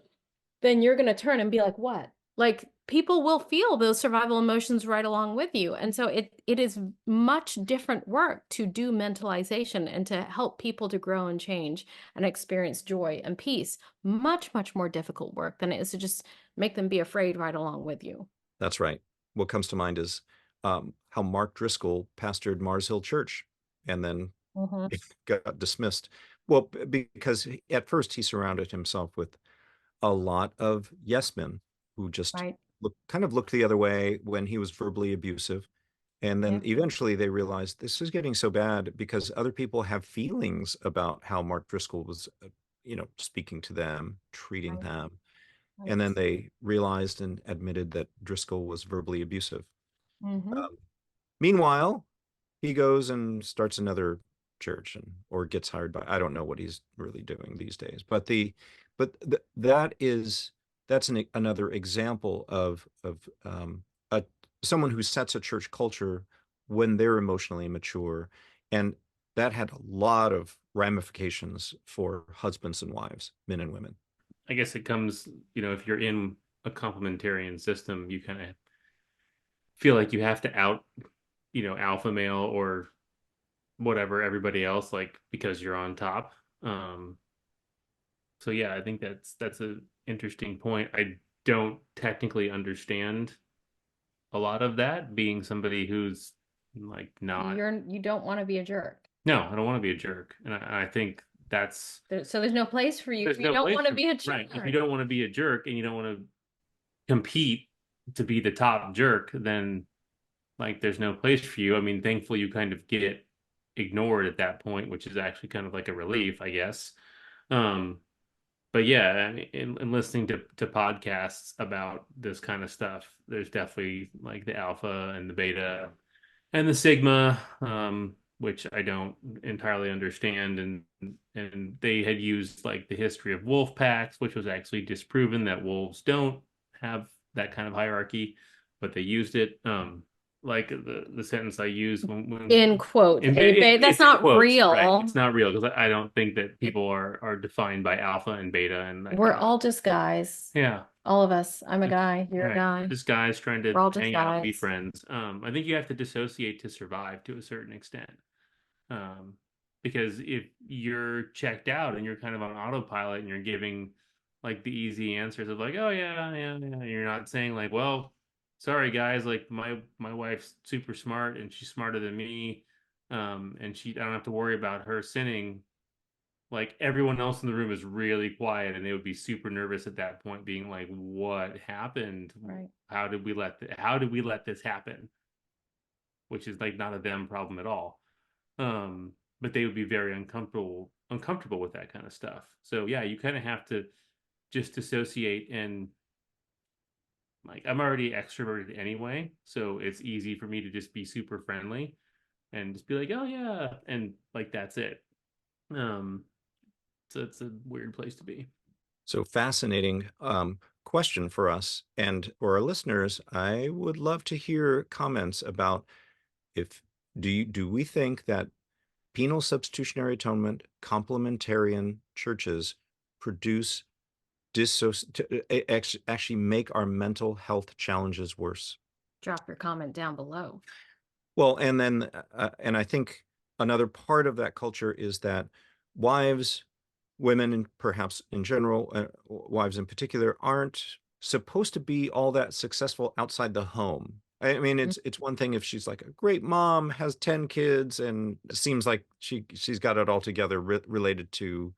then you're going to turn and be like, what? Like people will feel those survival emotions right along with you. And so it is much different work to do mentalization and to help people to grow and change and experience joy and peace. Much, much more difficult work than it is to just make them be afraid right along with you.
That's right. What comes to mind is how Mark Driscoll pastored Mars Hill Church and then got dismissed. Well, because at first he surrounded himself with a lot of yes men who just
Right.
kind of looked the other way when he was verbally abusive. And then
Yeah.
eventually they realized this is getting so bad because other people have feelings about how Mark Driscoll was, speaking to them, treating
Right.
them. And then
Right.
they realized and admitted that Driscoll was verbally abusive.
Mm-hmm.
Meanwhile, he goes and starts another church or gets hired by, I don't know what he's really doing these days, but that's another example of a someone who sets a church culture when they're emotionally mature, and that had a lot of ramifications for husbands and wives, men and women.
I guess it comes, if you're in a complementarian system, you kind of feel like you have to out, alpha male or whatever everybody else, like because you're on top. So yeah, I think that's a interesting point. I don't technically understand a lot of that, being somebody who's like not.
You don't want to be a jerk.
No, I don't want to be a jerk, and I think that's
So there's no place for you
there's
if you
no
don't
place
want to
for
be a jerk.
right. If you don't want to be a jerk and you don't want to compete to be the top jerk, then like there's no place for you. I mean, thankfully you kind of get ignored at that point, which is actually kind of like a relief, I guess. Um, but yeah, I mean, in listening to podcasts about this kind of stuff, there's definitely like the alpha and the beta and the sigma, which I don't entirely understand. And they had used like the history of wolf packs, which was actually disproven that wolves don't have that kind of hierarchy, but they used it. Like the sentence I used when
In quotes, that's
it's in
not
quotes, right?
real.
It's not real because I don't think that people are defined by alpha and beta and that
We're
kind of
all just guys.
yeah.
All of us. I'm a guy. You're a
Right.
guy.
Just guys trying to
We're all just
hang out and be
guys.
friends. I think you have to dissociate to survive to a certain extent. Um, because if you're checked out and you're kind of on autopilot and you're giving like the easy answers of like, oh yeah, yeah, yeah, you're not saying like, well, sorry guys, like my wife's super smart and she's smarter than me. And I don't have to worry about her sinning. Like everyone else in the room is really quiet and they would be super nervous at that point, being like, what happened?
Right.
How did we let this happen? Which is like not a them problem at all. but they would be very uncomfortable with that kind of stuff. So yeah, you kind of have to just dissociate. And like, I'm already extroverted anyway, so it's easy for me to just be super friendly and just be like, oh yeah, and like that's it. um so it's a weird place to be.
So fascinating question for us and or our listeners. I would love to hear comments about if do we think that penal substitutionary atonement complementarian churches produce actually make our mental health challenges worse?
Drop your comment down below.
Well, and then and I think another part of that culture is that wives, women, and perhaps in general, wives in particular, aren't supposed to be all that successful outside the home. I mean, it's one thing if she's like a great mom, has 10 kids, and seems like she's got it all together related to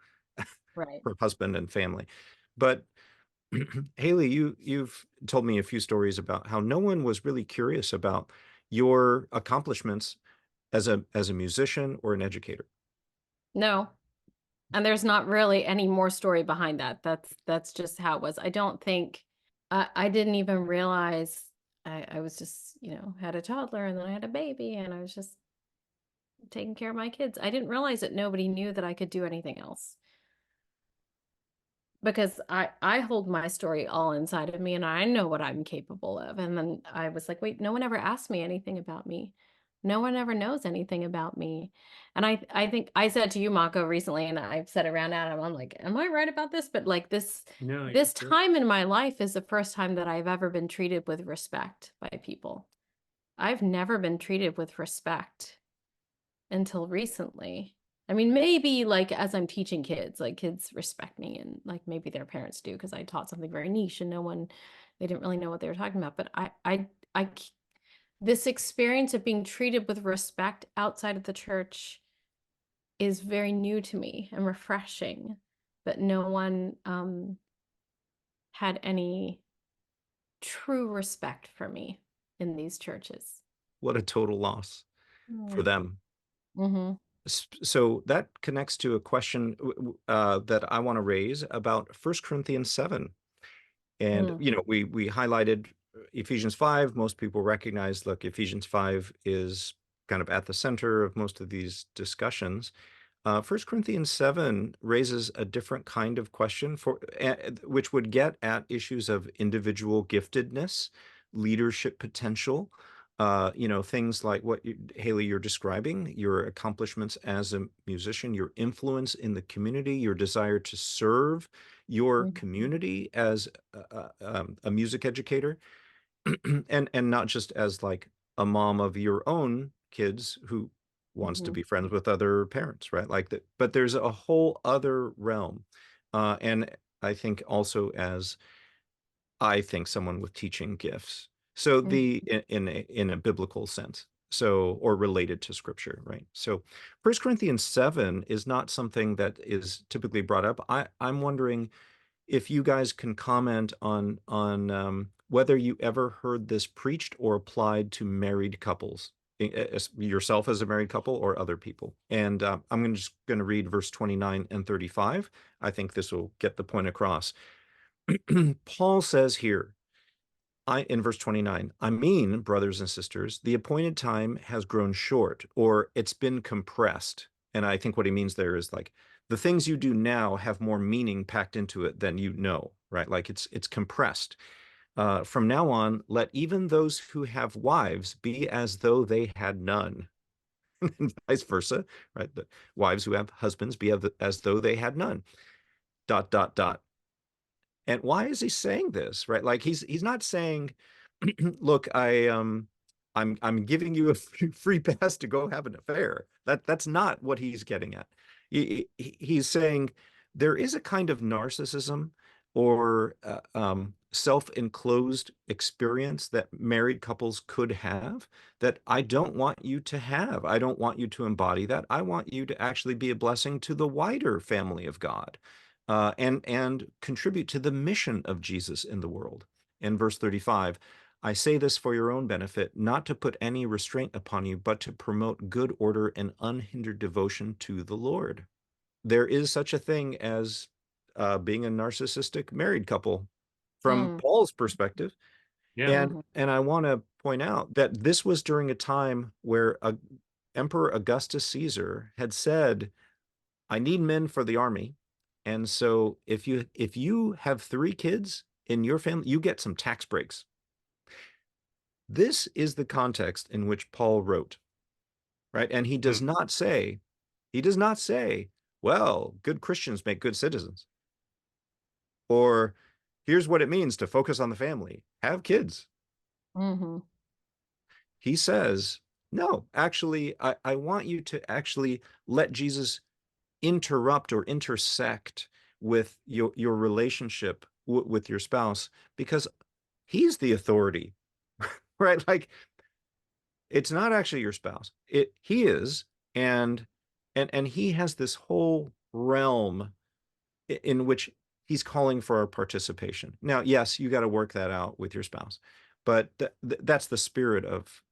Right.
her husband and family. But Hayley, you've told me a few stories about how no one was really curious about your accomplishments as a musician or an educator.
No. And there's not really any more story behind that. That's just how it was. I don't think I didn't even realize I was just, had a toddler and then I had a baby and I was just taking care of my kids. I didn't realize that nobody knew that I could do anything else. Because I hold my story all inside of me and I know what I'm capable of. And then I was like, wait, no one ever asked me anything about me. No one ever knows anything about me. And I think I said to you, Mako, recently, and I've said around Adam, I'm like, am I right about this? But like
No,
this time in my life is the first time that I've ever been treated with respect by people. I've never been treated with respect until recently. I mean, maybe like as I'm teaching kids, like kids respect me and like maybe their parents do because I taught something very niche and they didn't really know what they were talking about. But this experience of being treated with respect outside of the church is very new to me and refreshing, but no one had any true respect for me in these churches.
What a total loss for them.
Mm-hmm.
So that connects to a question that I want to raise about 1 Corinthians 7. And, we highlighted Ephesians 5. Most people recognize, look, Ephesians 5 is kind of at the center of most of these discussions. 1 Corinthians 7 raises a different kind of question which would get at issues of individual giftedness, leadership potential, things like what Hayley, you're describing, your accomplishments as a musician, your influence in the community, your desire to serve your community as a music educator, and not just as like a mom of your own kids who wants to be friends with other parents, right? Like that, but there's a whole other realm. And I think also as someone with teaching gifts. So in a biblical sense, so or related to scripture, right? So 1 Corinthians 7 is not something that is typically brought up. I'm wondering if you guys can comment on whether you ever heard this preached or applied to married couples, yourself as a married couple or other people. And I'm just going to read verse 29 and 35. I think this will get the point across. Paul says here, in verse 29, I mean, brothers and sisters, the appointed time has grown short, or it's been compressed. And I think what he means there is like the things you do now have more meaning packed into it than you know, right? Like it's compressed. From now on, let even those who have wives be as though they had none, and vice versa, right? The wives who have husbands be as though they had none. ... And why is he saying this, right? Like he's not saying, look, I'm giving you a free pass to go have an affair. That's not what he's getting at. He's saying there is a kind of narcissism or self-enclosed experience that married couples could have that I don't want you to have. I don't want you to embody that. I want you to actually be a blessing to the wider family of God, and contribute to the mission of Jesus in the world. In verse 35, I say this for your own benefit, not to put any restraint upon you, but to promote good order and unhindered devotion to the Lord. There is such a thing as being a narcissistic married couple from
Mm.
Paul's perspective.
Yeah.
And
Mhm.
and I want to point out that this was during a time where Emperor Augustus Caesar had said, I need men for the army. And so if you have 3 kids in your family, you get some tax breaks. This is the context in which Paul wrote, right? And he does not say, well, good Christians make good citizens. Or here's what it means to focus on the family. Have kids.
Mhm.
He says, no, actually, I want you to actually let Jesus interrupt or intersect with your relationship with your spouse, because he's the authority, right? Like, it's not actually your spouse. He is, and he has this whole realm in which he's calling for our participation. Now, yes, you got to work that out with your spouse, but that's the spirit of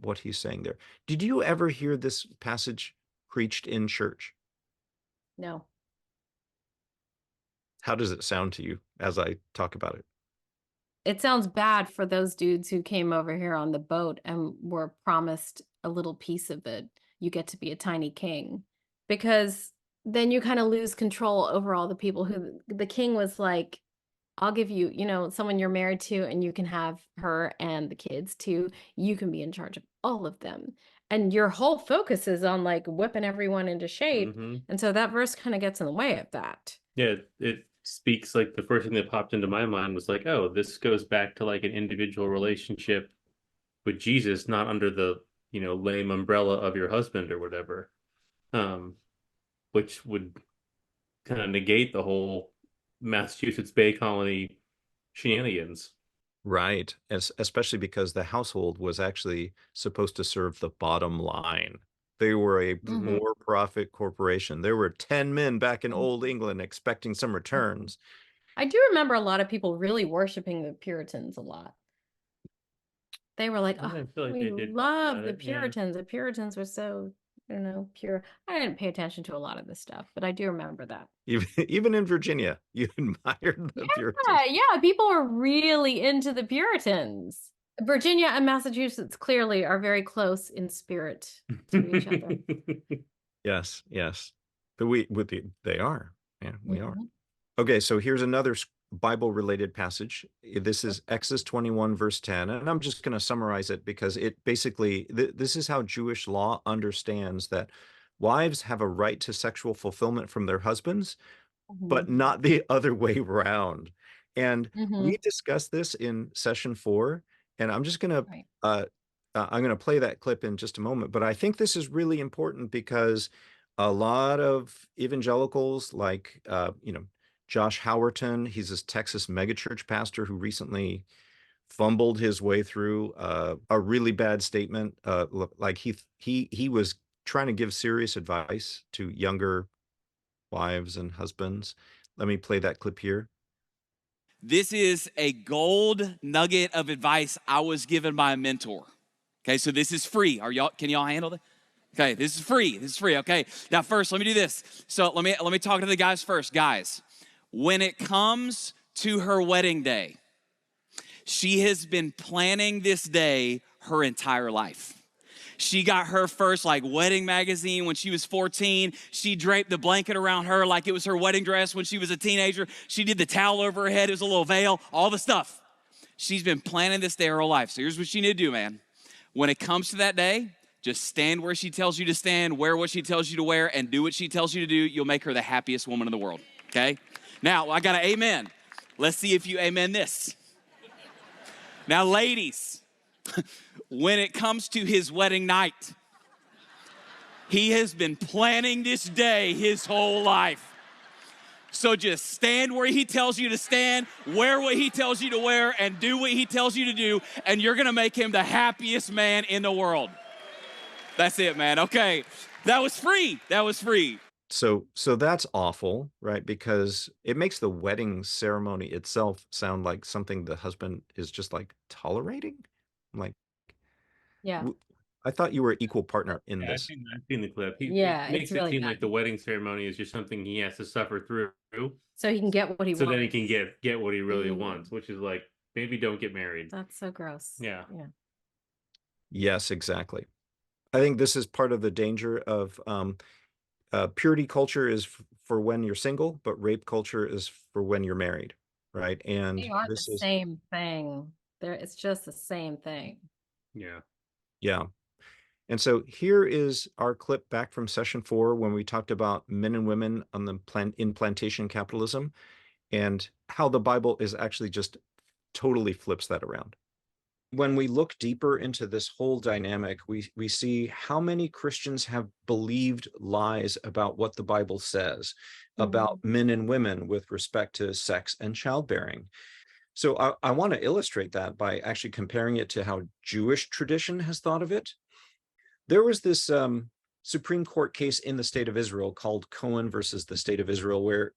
what he's saying there. Did you ever hear this passage preached in church?
No.
How does it sound to you as I talk about it?
It sounds bad for those dudes who came over here on the boat and were promised a little piece of it. You get to be a tiny king. Because then you kind of lose control over all the people who the king was like, I'll give you, someone you're married to, and you can have her and the kids too. You can be in charge of all of them. And your whole focus is on like whipping everyone into shape.
Mm-hmm.
And so that verse kind of gets in the way of that.
Yeah, it speaks, like, the first thing that popped into my mind was like, oh, this goes back to like an individual relationship with Jesus, not under the, lame umbrella of your husband or whatever. Which would kind of negate the whole Massachusetts Bay Colony shenanigans.
Right. Especially because the household was actually supposed to serve the bottom line. They were a
Mhm.
for-profit corporation. There were 10 men back in Old England expecting some returns.
I do remember a lot of people really worshiping the Puritans a lot. They were like,
I
oh,
didn't feel like
we
they did
love
about
the
it. Yeah.
Puritans. The Puritans were so, pure. I didn't pay attention to a lot of this stuff, but I do remember that.
Even in Virginia, you admired the Puritans.
Yeah, people were really into the Puritans. Virginia and Massachusetts clearly are very close in spirit to each other.
Yes, yes. They are. Yeah, we are.
Mhm.
Okay, so here's another Bible-related passage. This is Exodus 21, verse 10, and I'm just going to summarize it because it basically, this is how Jewish law understands that wives have a right to sexual fulfillment from their husbands, but
Mhm.
not the other way around. And we
Mhm.
discussed this in session 4, and I'm just going to
Right.
I'm going to play that clip in just a moment. But I think this is really important because a lot of evangelicals, like Josh Howerton, he's this Texas megachurch pastor who recently fumbled his way through a really bad statement. Like he was trying to give serious advice to younger wives and husbands. Let me play that clip here.
This is a gold nugget of advice I was given by a mentor. Okay, so this is free. Can y'all handle it? Okay, this is free. This is free. Okay. Now first, let me do this. So let me talk to the guys first. Guys, when it comes to her wedding day, she has been planning this day her entire life. She got her first wedding magazine when she was 14. She draped the blanket around her like it was her wedding dress when she was a teenager. She did the towel over her head. It was a little veil, all the stuff. She's been planning this day her whole life. So here's what you need to do, man. When it comes to that day, just stand where she tells you to stand, wear what she tells you to wear, and do what she tells you to do. You'll make her the happiest woman in the world, okay? Now, I got an amen. Let's see if you amen this. Now, ladies, when it comes to his wedding night, he has been planning this day his whole life. So just stand where he tells you to stand, wear what he tells you to wear, and do what he tells you to do, and you're gonna make him the happiest man in the world. That's it, man. Okay, that was free. That was free.
So that's awful, right? Because it makes the wedding ceremony itself sound like something the husband is just like tolerating. Like,
Yeah.
I thought you were equal partner in
Yeah,
this.
I've seen the clip. He
Yeah,
it
it's
makes it
really
seem
bad.
like the wedding ceremony is just something he has to suffer through,
So he can get what he
so
wants.
then he can get what he really
Ew.
wants, which is like maybe don't get married.
That's so gross.
Yeah.
Yeah.
Yes, exactly. I think this is part of the danger of purity culture is for when you're single, but rape culture is for when you're married, right? And
They are the
this is,
same thing. It's just the same thing.
Yeah.
yeah. And so here is our clip back from session 4 when we talked about men and women on the in plantation capitalism and how the Bible is actually just totally flips that around. When we look deeper into this whole dynamic, we see how many Christians have believed lies about what the Bible says about men and women with respect to sex and childbearing. So I want to illustrate that by actually comparing it to how Jewish tradition has thought of it. There was this Supreme Court case in the state of Israel called Cohen versus the state of Israel, where,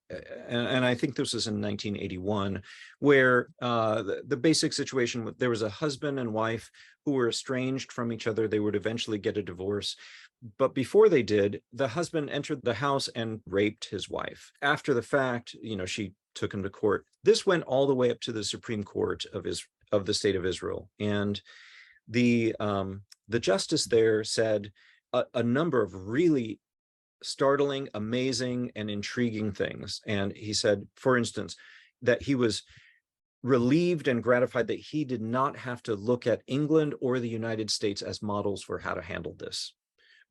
and I think this was in 1981, where the basic situation, there was a husband and wife who were estranged from each other. They would eventually get a divorce. But before they did, the husband entered the house and raped his wife. After the fact, she took him to court. This went all the way up to the Supreme Court of the state of Israel. And the justice there said a number of really startling, amazing, and intriguing things. And he said, for instance, that he was relieved and gratified that he did not have to look at England or the United States as models for how to handle this,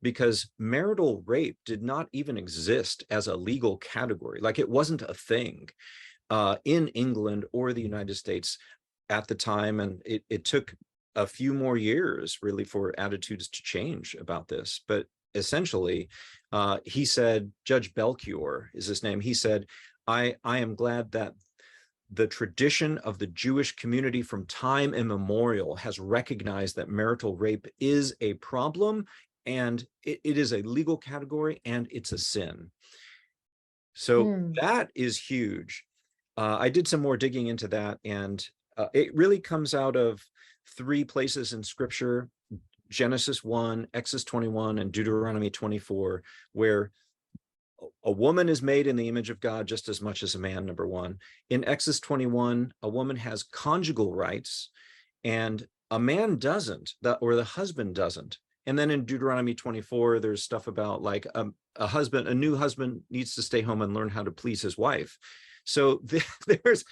because marital rape did not even exist as a legal category. Like, it wasn't a thing in England or the United States at the time. And it took a few more years really for attitudes to change about this. But essentially, he said, Judge Belchior is his name. He said, I am glad that the tradition of the Jewish community from time immemorial has recognized that marital rape is a problem, and it is a legal category, and it's a sin. So that is huge. I did some more digging into that, and it really comes out of 3 places in Scripture: Genesis 1, Exodus 21, and Deuteronomy 24, where a woman is made in the image of God just as much as a man, number 1. In Exodus 21, a woman has conjugal rights, and a man doesn't, or the husband doesn't. And then in Deuteronomy 24, there's stuff about like a new husband needs to stay home and learn how to please his wife. So there's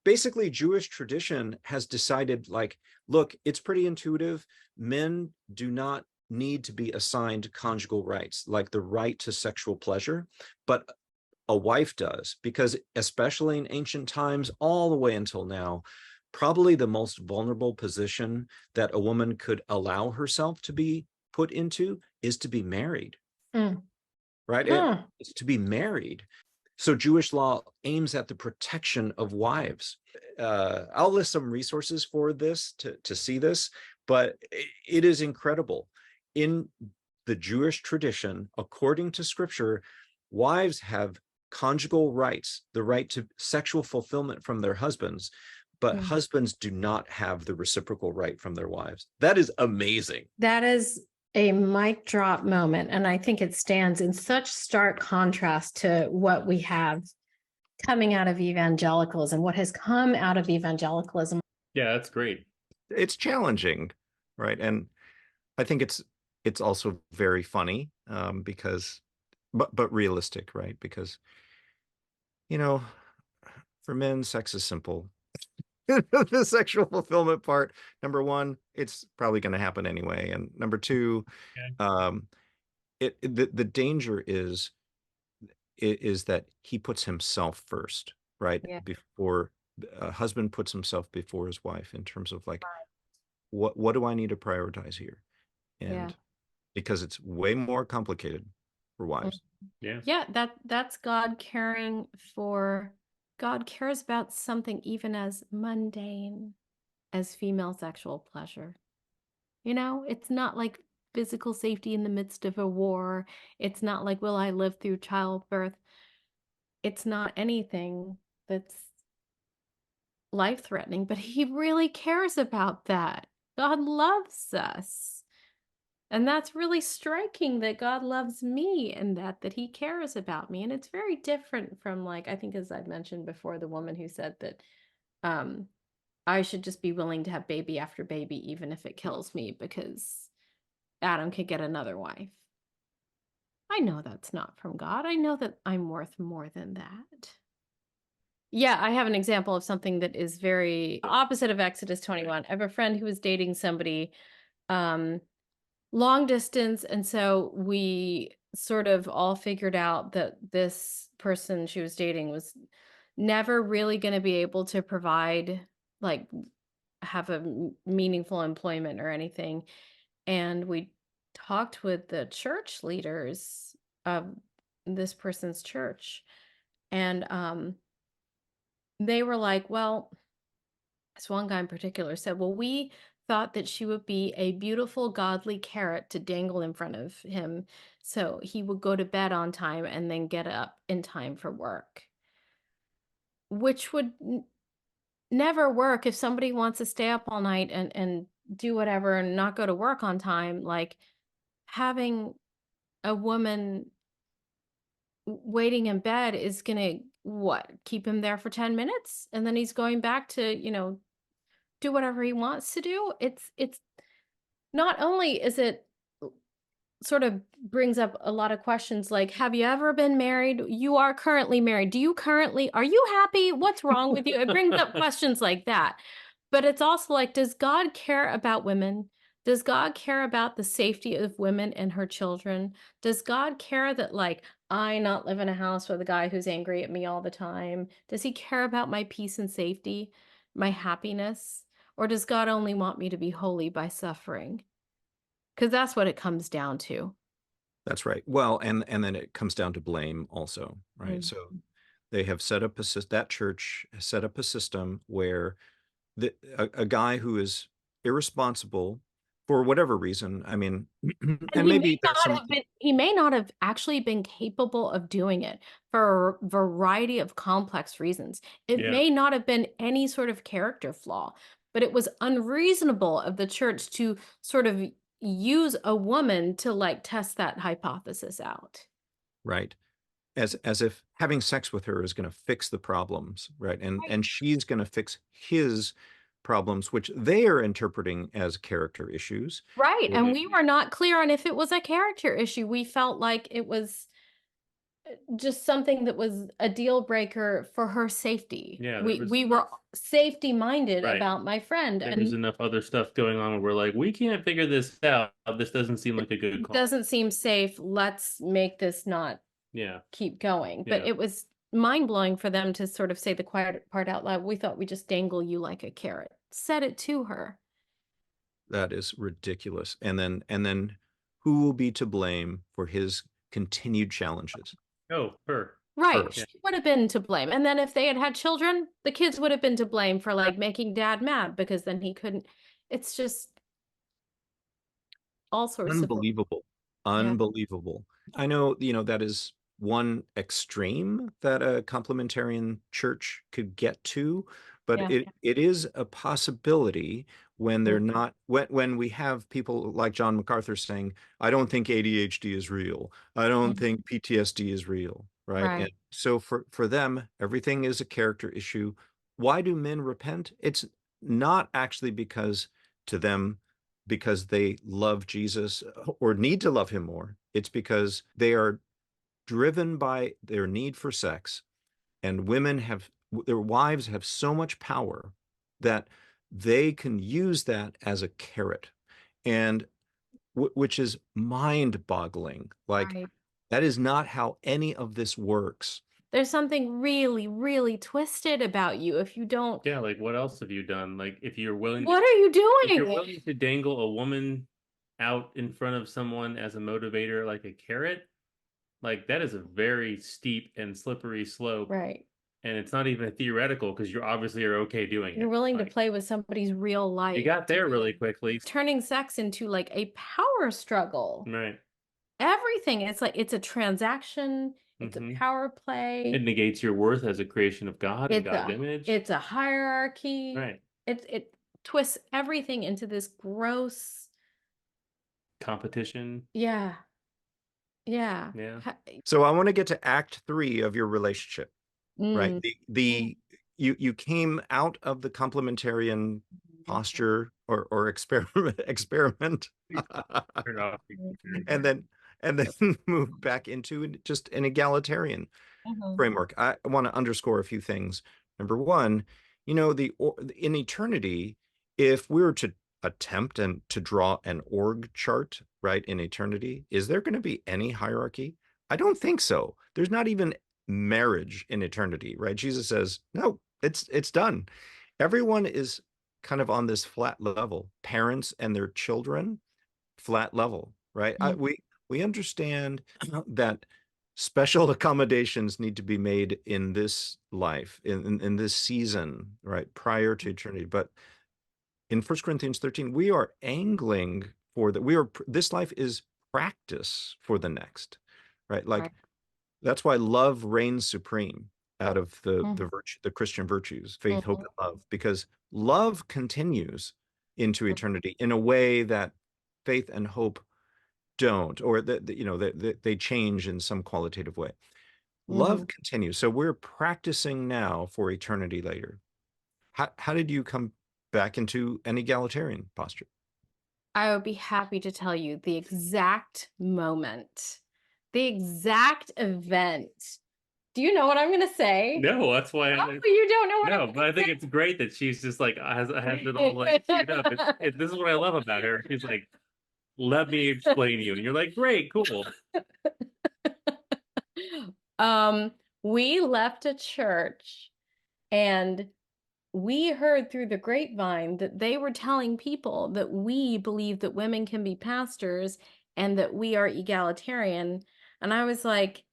basically Jewish tradition has decided, like, look, it's pretty intuitive. Men do not need to be assigned conjugal rights, like the right to sexual pleasure, but a wife does, because especially in ancient times, all the way until now, probably the most vulnerable position that a woman could allow herself to be put into is to be married, right? It's to be married. So Jewish law aims at the protection of wives. I'll list some resources for this to see this, but it is incredible. In the Jewish tradition, according to Scripture, wives have conjugal rights, the right to sexual fulfillment from their husbands, but husbands do not have the reciprocal right from their wives. That is amazing.
That is a mic drop moment. And I think it stands in such stark contrast to what we have coming out of evangelicalism, what has come out of evangelicalism.
Yeah, that's great.
It's challenging, right? And I think it's also very funny, because, but realistic, right? Because, for men, sex is simple. The sexual fulfillment part, number 1, it's probably going to happen anyway, and number 2, the danger is that he puts himself first, right?
Yeah.
Before a husband puts himself before his wife in terms of like, what do I need to prioritize here? And because it's way more complicated for wives.
Yeah.
That's God caring for. God cares about something even as mundane as female sexual pleasure. It's not like physical safety in the midst of a war. It's not like, will I live through childbirth? It's not anything that's life-threatening, but he really cares about that. God loves us. And that's really striking that God loves me and that he cares about me. And it's very different from, like, I think as I'd mentioned before, the woman who said that I should just be willing to have baby after baby, even if it kills me, because Adam could get another wife. I know that's not from God. I know that I'm worth more than that. Yeah, I have an example of something that is very opposite of Exodus 21. I have a friend who was dating somebody long distance, and so we sort of all figured out that this person she was dating was never really going to be able to provide, like, have a meaningful employment or anything. And we talked with the church leaders of this person's church, and they were like, well, this one guy in particular said, well, we thought that she would be a beautiful, godly carrot to dangle in front of him so he would go to bed on time and then get up in time for work, which would never work. If somebody wants to stay up all night and do whatever and not go to work on time, like, having a woman waiting in bed is gonna, what, keep him there for 10 minutes and then he's going back to, do whatever he wants to do. It's not only is it sort of brings up a lot of questions, like, have you ever been married? You are currently married. Are you happy? What's wrong with you? It brings up questions like that. But it's also like, does God care about women? Does God care about the safety of women and her children? Does God care that, like, I not live in a house with a guy who's angry at me all the time? Does he care about my peace and safety, my happiness? Or does God only want me to be holy by suffering? Because that's what it comes down to.
That's right. Well, and then it comes down to blame also, right? So they have set up that church has set up a system where a guy who is irresponsible for whatever reason, I mean, and maybe there's some.
He may not have actually been capable of doing it for a variety of complex reasons. It may not have been any sort of character flaw, but it was unreasonable of the church to sort of use a woman to, like, test that hypothesis out.
Right. As if having sex with her is going to fix the problems, right? And she's going to fix his problems, which they are interpreting as character issues.
Right. And we were not clear on if it was a character issue. We felt like it was just something that was a deal breaker for her safety.
Yeah,
we were safety minded about my friend.
There was enough other stuff going on where we're like, we can't figure this out. This doesn't seem like a good call.
Doesn't seem safe. Let's make this not keep going. But it was mind-blowing for them to sort of say the quiet part out loud. We thought we just dangle you like a carrot. Said it to her.
That is ridiculous. And then who will be to blame for his continued challenges?
Oh, her.
Right. She would have been to blame. And then if they had had children, the kids would have been to blame for, like, making dad mad because then he couldn't. It's just all sorts
unbelievable. Unbelievable. I know, that is one extreme that a complementarian church could get to, but it is a possibility when they're not, when we have people like John MacArthur saying, I don't think ADHD is real. I don't think PTSD is real. Right. And so for them, everything is a character issue. Why do men repent? It's not actually because they love Jesus or need to love him more. It's because they are driven by their need for sex, and their wives have so much power that they can use that as a carrot, and which is mind-boggling. Like, that is not how any of this works.
There's something really, really twisted about you if you don't.
Yeah, like, what else have you done? Like, if you're willing
What are you doing?
If you're willing to dangle a woman out in front of someone as a motivator, like a carrot, like, that is a very steep and slippery slope.
Right.
and it's not even theoretical because you obviously are okay doing it.
You're willing to
Like,
play with somebody's real life.
you got there really quickly.
Turning sex into like a power struggle.
Right.
Everything. It's like it's a transaction, it's a power play.
It negates your worth as a creation of God and God's image.
It's a hierarchy.
Right.
It twists everything into this gross
competition.
Yeah. Yeah.
So I want to get to Act 3 of your relationship, right? You came out of the complementarian posture or experiment, and then moved back into just an egalitarian framework. I want to underscore a few things. Number one, in eternity, if we were to attempt and to draw an org chart, right, in eternity, is there going to be any hierarchy? I don't think so. There's not even marriage in eternity, right? Jesus says, no, it's done. Everyone is kind of on this flat level. Parents and their children, flat level, right? We understand that special accommodations need to be made in this life, in this season, right, prior to eternity. But in 1 Corinthians 13, we are angling for that. This life is practice for the next, right? Like, that's why love reigns supreme out of the Christian virtues, faith, hope, and love, because love continues into eternity in a way that faith and hope don't, or that they change in some qualitative way. Love continues. So we're practicing now for eternity later. How did you come back into an egalitarian posture?
I would be happy to tell you the exact moment, the exact event. Do you know what I'm going to say?
No, that's why.
You don't know what
No, but I think it's great that she's just like has it all like queued up. This is what I love about her. She's like, let me explain you, and you're like, great, cool.
We left a church, and we heard through the grapevine that they were telling people that we believe that women can be pastors and that we are egalitarian. And I was like,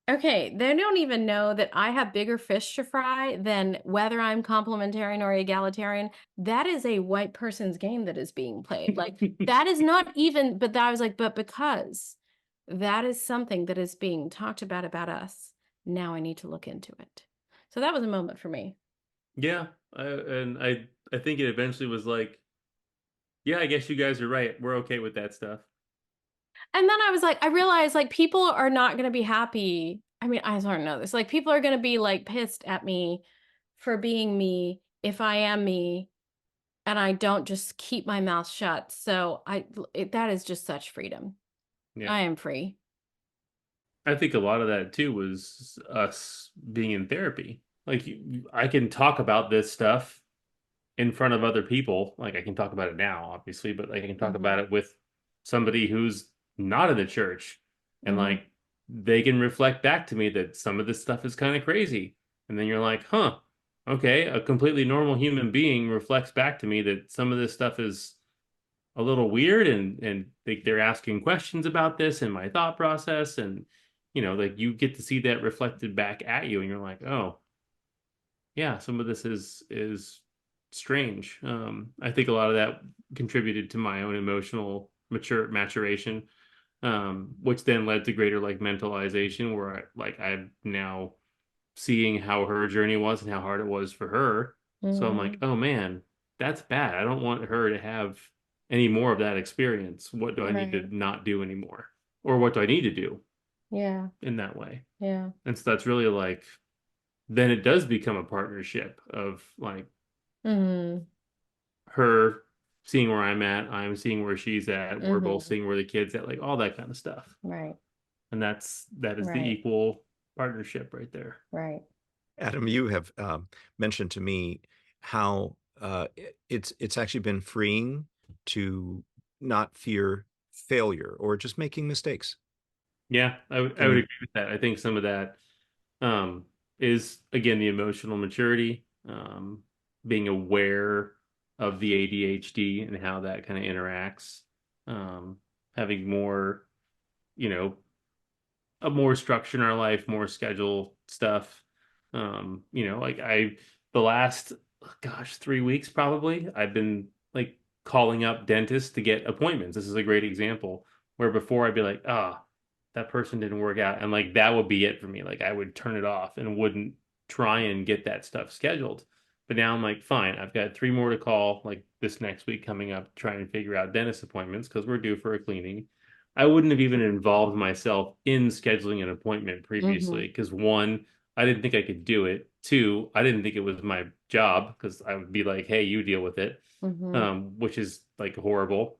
okay, they don't even know that I have bigger fish to fry than whether I'm complementarian or egalitarian. That is a white person's game that is being played. Like, that is not even, but I was like, but because that is something that is being talked about us, now I need to look into it. So that was a moment for me.
Yeah, I think it eventually was like, yeah, I guess you guys are right. We're okay with that stuff.
And then I was like, I realized like people are not going to be happy. I mean, I don't know this. Like, people are going to be like pissed at me for being me if I am me and I don't just keep my mouth shut. So that is just such freedom. Yeah. I am free.
I think a lot of that too was us being in therapy. Like, I can talk about this stuff in front of other people. Like, I can talk about it now, obviously, but like I can talk about it with somebody who's not in the church, and like they can reflect back to me that some of this stuff is kind of crazy. And then you're like, huh, okay, a completely normal human being reflects back to me that some of this stuff is a little weird, and they're asking questions about this and my thought process, and like you get to see that reflected back at you, and you're like, oh yeah, some of this is strange. I think a lot of that contributed to my own emotional maturation, which then led to greater like mentalization, where I'm now seeing how her journey was and how hard it was for her. So I'm like, oh man, that's bad. I don't want her to have any more of that experience. What do I need to not do anymore? Or what do I need to do?
Yeah.
In that way.
Yeah.
And so that's really like, then it does become a partnership of like her seeing where I'm at, I'm seeing where she's at, we're both seeing where the kid's at, like all that kind of stuff.
Right.
And that is the equal partnership right there.
Right.
Adam, you have mentioned to me how it's actually been freeing to not fear failure or just making mistakes.
Yeah, I would agree with that. I think some of that is, again, the emotional maturity, being aware of the ADHD and how that kind of interacts, having more, a more structure in our life, more schedule stuff, You know, like the last, gosh, 3 weeks probably, I've been like calling up dentists to get appointments. This is a great example where before I'd be like, ah, that person didn't work out. And like that would be it for me. Like I would turn it off and wouldn't try and get that stuff scheduled. But now I'm like, fine, I've got 3 more to call like this next week coming up, to try and figure out dentist appointments because we're due for a cleaning. I wouldn't have even involved myself in scheduling an appointment previously because one, I didn't think I could do it. Two, I didn't think it was my job because I would be like, hey, you deal with it, which is like horrible.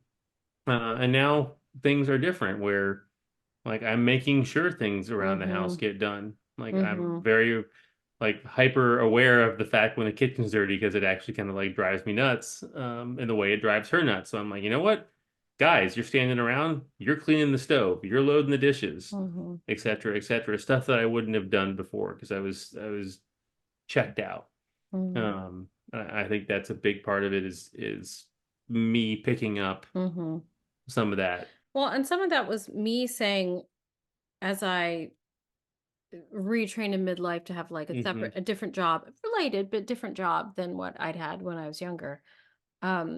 And now things are different where like I'm making sure things around the house get done. Like I'm very like hyper aware of the fact when the kitchen's dirty because it actually kind of like drives me nuts in the way it drives her nuts. So I'm like, you know what? Guys, you're standing around, you're cleaning the stove, you're loading the dishes, et cetera, et cetera. Stuff that I wouldn't have done before because I was checked out. I think that's a big part of it is me picking up some of that.
Well, and some of that was me saying, as I retrained in midlife to have like a separate, a different job, related but different job than what I'd had when I was younger. I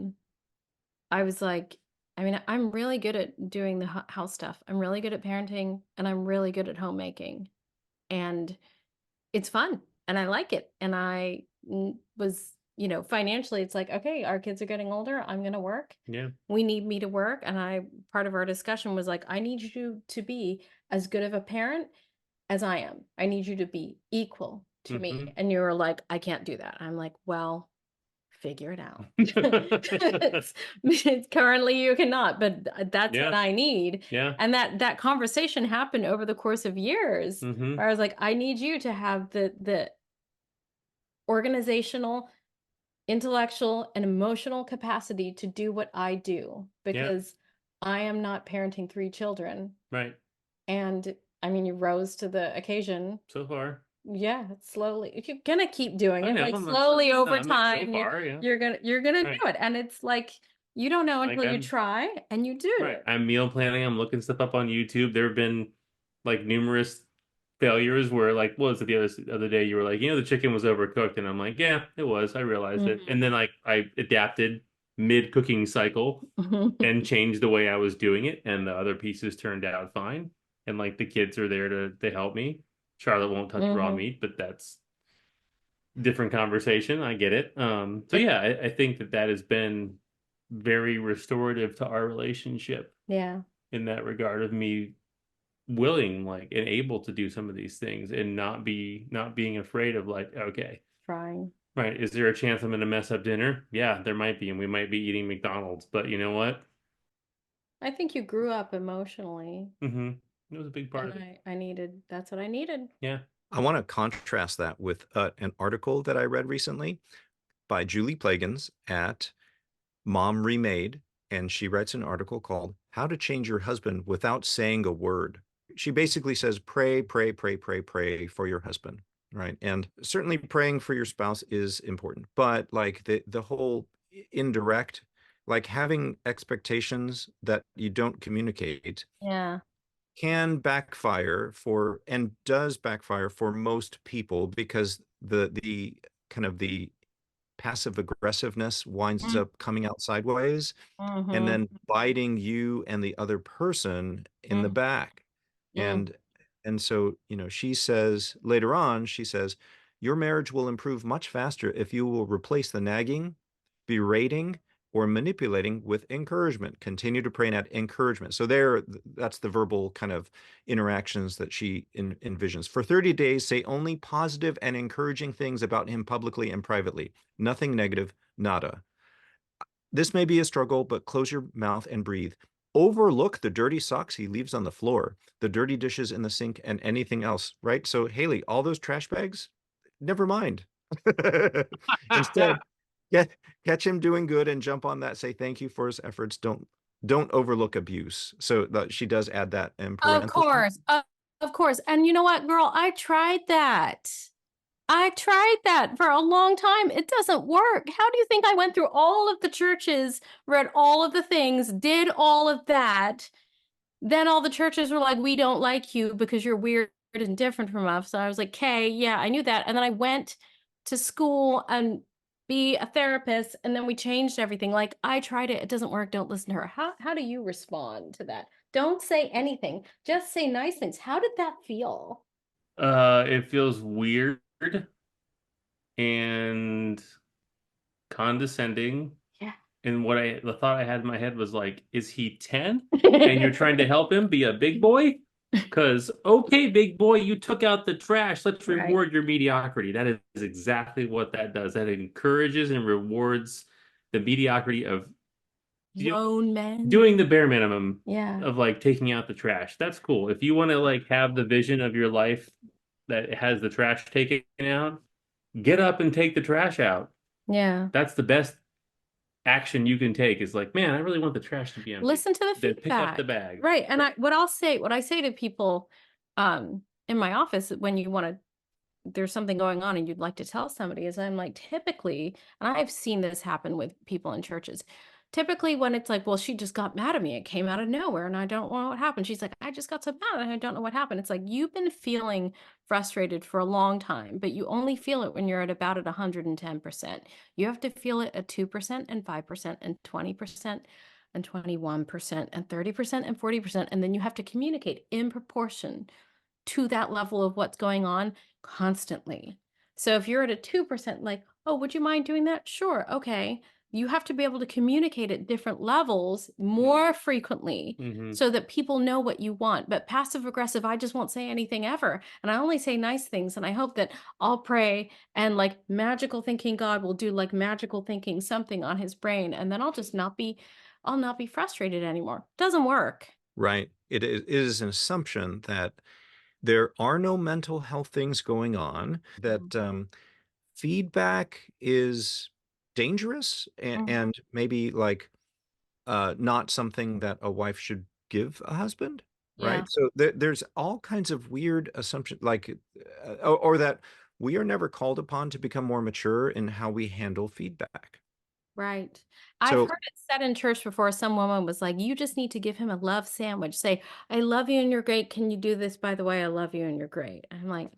was like, I mean, I'm really good at doing the house stuff. I'm really good at parenting, and I'm really good at homemaking, and it's fun, and I like it. And I was, you know, financially, it's like, okay, our kids are getting older. I'm going to work.
Yeah.
We need me to work. And part of our discussion was like, I need you to be as good of a parent as I am. I need you to be equal to me. And you were like, I can't do that. I'm like, well, figure it out. It's currently you cannot, but that's what I need.
Yeah.
And that conversation happened over the course of years where I was like, I need you to have the organizational, intellectual, and emotional capacity to do what I do, because I am not parenting 3 children.
Right.
And I mean, you rose to the occasion.
So far.
Yeah, slowly. If you're gonna keep doing it, like
I'm
slowly over
so
time,
far,
you're gonna
Right.
do it. And it's like you don't know
Like
until you try, and you do
Right.
it.
I'm meal planning. I'm looking stuff up on YouTube. There have been like numerous failures where like, what was it the other day? You were like, you know, the chicken was overcooked. And I'm like, yeah, it was. I realized it. And then like I adapted mid cooking cycle and changed the way I was doing it. And the other pieces turned out fine. And like the kids are there to help me. Charlotte won't touch raw meat, but that's different conversation. I get it. So yeah, I think that has been very restorative to our relationship.
Yeah.
In that regard of me willing, like, and able to do some of these things and not being afraid of like, okay,
Trying.
right, is there a chance I'm going to mess up dinner? Yeah, there might be, and we might be eating McDonald's, but you know what?
I think you grew up emotionally.
It was a big part of it.
That's what I needed.
Yeah.
I want to contrast that with an article that I read recently by Julie Plagans at Mom Remade, and she writes an article called How to Change Your Husband Without Saying a Word. She basically says, pray, pray, pray, pray, pray for your husband, right? And certainly praying for your spouse is important, but like the whole indirect, like having expectations that you don't communicate can backfire for, and does backfire for most people, because the kind of the passive aggressiveness winds up coming out sideways and then biting you and the other person in the back. And so, you know, she says later on, she says, your marriage will improve much faster if you will replace the nagging, berating, or manipulating with encouragement. Continue to pray and add encouragement. So that's the verbal kind of interactions that she envisions. For 30 days, say only positive and encouraging things about him publicly and privately. Nothing negative, nada. This may be a struggle, but close your mouth and breathe. Overlook the dirty socks he leaves on the floor, the dirty dishes in the sink, and anything else, right? So, Hayley, all those trash bags, never mind. Instead, catch him doing good and jump on that. Say thank you for his efforts. Don't overlook abuse. So she does add that in parentheses.
Of course. And you know what, girl? I tried that for a long time. It doesn't work. How do you think I went through all of the churches, read all of the things, did all of that? Then all the churches were like, we don't like you because you're weird and different from us. So I was like, okay, yeah, I knew that. And then I went to school and be a therapist, and then we changed everything. Like, I tried it, it doesn't work, don't listen to her. How do you respond to that? Don't say anything, just say nice things. How did that feel?
It feels weird and condescending.
Yeah.
And the thought I had in my head was like, is he 10? And you're trying to help him be a big boy? Because, okay, big boy, you took out the trash. Let's
Right.
reward your mediocrity. That is exactly what that does. That encourages and rewards the mediocrity of
Grown men
doing the bare minimum
Yeah.
of like taking out the trash. That's cool. If you want to like have the vision of your life that has the trash taken out, get up and take the trash out.
Yeah.
That's the best action you can take, is like, man, I really want the trash to be empty.
Listen to the
Then
feedback.
pick up the bag.
Right. And what I say to people in my office when you want to, there's something going on and you'd like to tell somebody, is I'm like, typically, and I've seen this happen with people in churches. Typically when it's like, well, she just got mad at me. It came out of nowhere and I don't know what happened. She's like, I just got so mad and I don't know what happened. It's like, you've been feeling frustrated for a long time, but you only feel it when you're at about 110%. You have to feel it at 2% and 5% and 20% and 21% and 30% and 40%. And then you have to communicate in proportion to that level of what's going on constantly. So if you're at a 2%, like, oh, would you mind doing that? Sure. Okay. You have to be able to communicate at different levels more frequently so that people know what you want. But passive aggressive, I just won't say anything ever. And I only say nice things. And I hope that I'll pray and like magical thinking God will do like magical thinking something on his brain. And then I'll not be frustrated anymore. Doesn't work.
Right. It is an assumption that there are no mental health things going on, that feedback is dangerous and maybe like not something that a wife should give a husband, right?
Yeah.
So there's all kinds of weird assumptions, like, or that we are never called upon to become more mature in how we handle feedback.
Right. I've
So
heard it said in church before. Some woman was like, you just need to give him a love sandwich. Say, I love you and you're great. Can you do this? By the way, I love you and you're great. I'm like,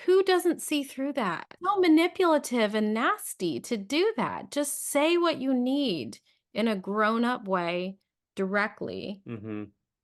who doesn't see through that? So manipulative and nasty to do that. Just say what you need in a grown-up way directly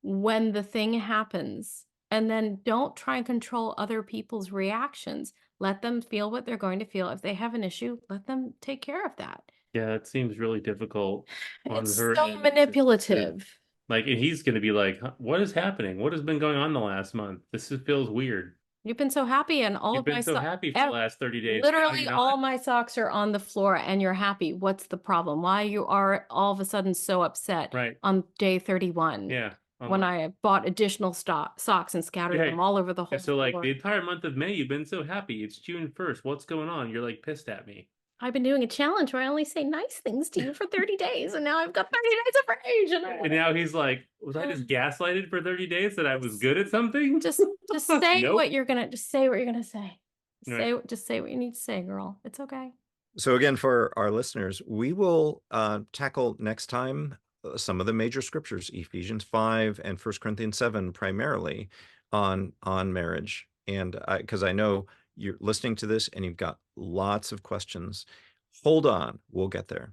when the thing happens. And then don't try and control other people's reactions. Let them feel what they're going to feel. If they have an issue, let them take care of that.
Yeah, it seems really difficult on
It's
her
so
end
manipulative.
like, and he's going to be like, what is happening? What has been going on the last month? Feels weird.
You've been so happy, and all
You've
of
been
my
so happy for the last 30 days.
Literally, all my socks are on the floor, and you're happy. What's the problem? Why you are all of a sudden so upset on day 31?
Yeah.
When I bought additional socks and scattered them all over the whole
So like
floor.
the entire month of May, you've been so happy. It's June 1st. What's going on? You're like pissed at me.
I've been doing a challenge where I only say nice things to you for 30 days, and now I've got 30 days of rage.
And now he's like, was I just gaslighted for 30 days that I was good at something?
Just say
Nope.
what you're gonna say. What you're gonna say.
Right.
Just say what you need to say, girl. It's okay.
So again, for our listeners, we will tackle next time some of the major scriptures, Ephesians 5 and 1 Corinthians 7, primarily on marriage. And because I know you're listening to this and you've got lots of questions, hold on, we'll get there.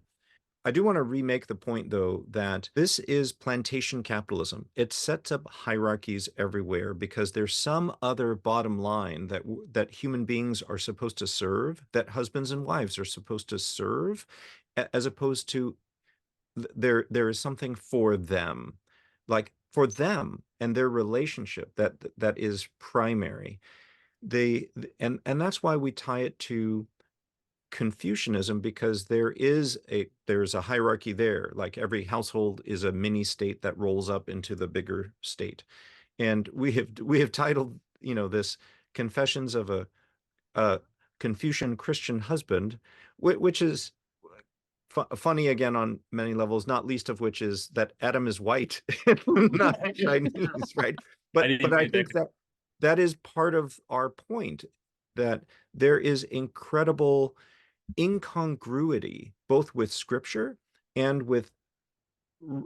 I do want to remake the point, though, that this is plantation capitalism. It sets up hierarchies everywhere because there's some other bottom line that human beings are supposed to serve, that husbands and wives are supposed to serve, as opposed to there is something for them, like for them and their relationship that is primary. And that's why we tie it to Confucianism, because there's a hierarchy there. Like every household is a mini state that rolls up into the bigger state. And we have titled, this Confessions of a Confucian Christian Husband, which is funny again on many levels, not least of which is that Adam is white and not Chinese, right? But I think that is part of our point, that there is incredible incongruity both with scripture and with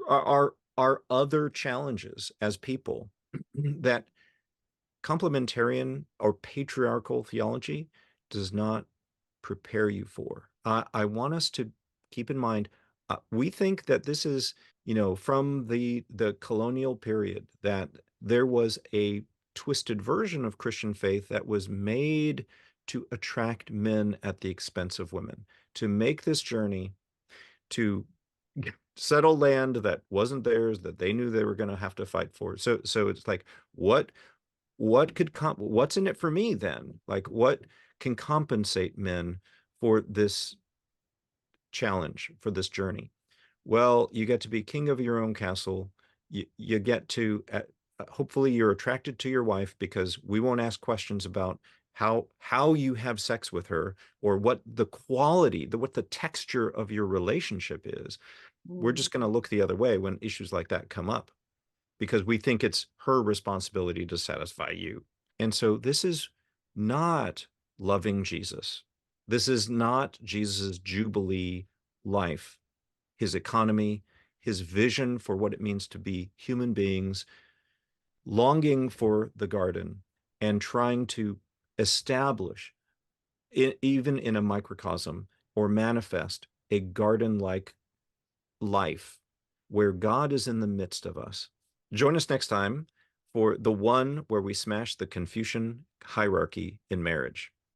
our other challenges as people, that complementarian or patriarchal theology does not prepare you for. I want us to keep in mind, we think that this is, from the colonial period, that there was a twisted version of Christian faith that was made to attract men at the expense of women, to make this journey to settle land that wasn't theirs, that they knew they were going to have to fight for. So it's like, what's in it for me then? Like, what can compensate men for this challenge, for this journey? Well, you get to be king of your own castle. You get to, hopefully you're attracted to your wife, because we won't ask questions about how you have sex with her, or what the quality, what the texture of your relationship is. We're just going to look the other way when issues like that come up, because we think it's her responsibility to satisfy you. And so this is not loving Jesus. This is not Jesus's Jubilee life, his economy, his vision for what it means to be human beings, longing for the garden and trying to establish, even in a microcosm, or manifest a garden-like life where God is in the midst of us. Join us next time for the one where we smash the Confucian hierarchy in marriage.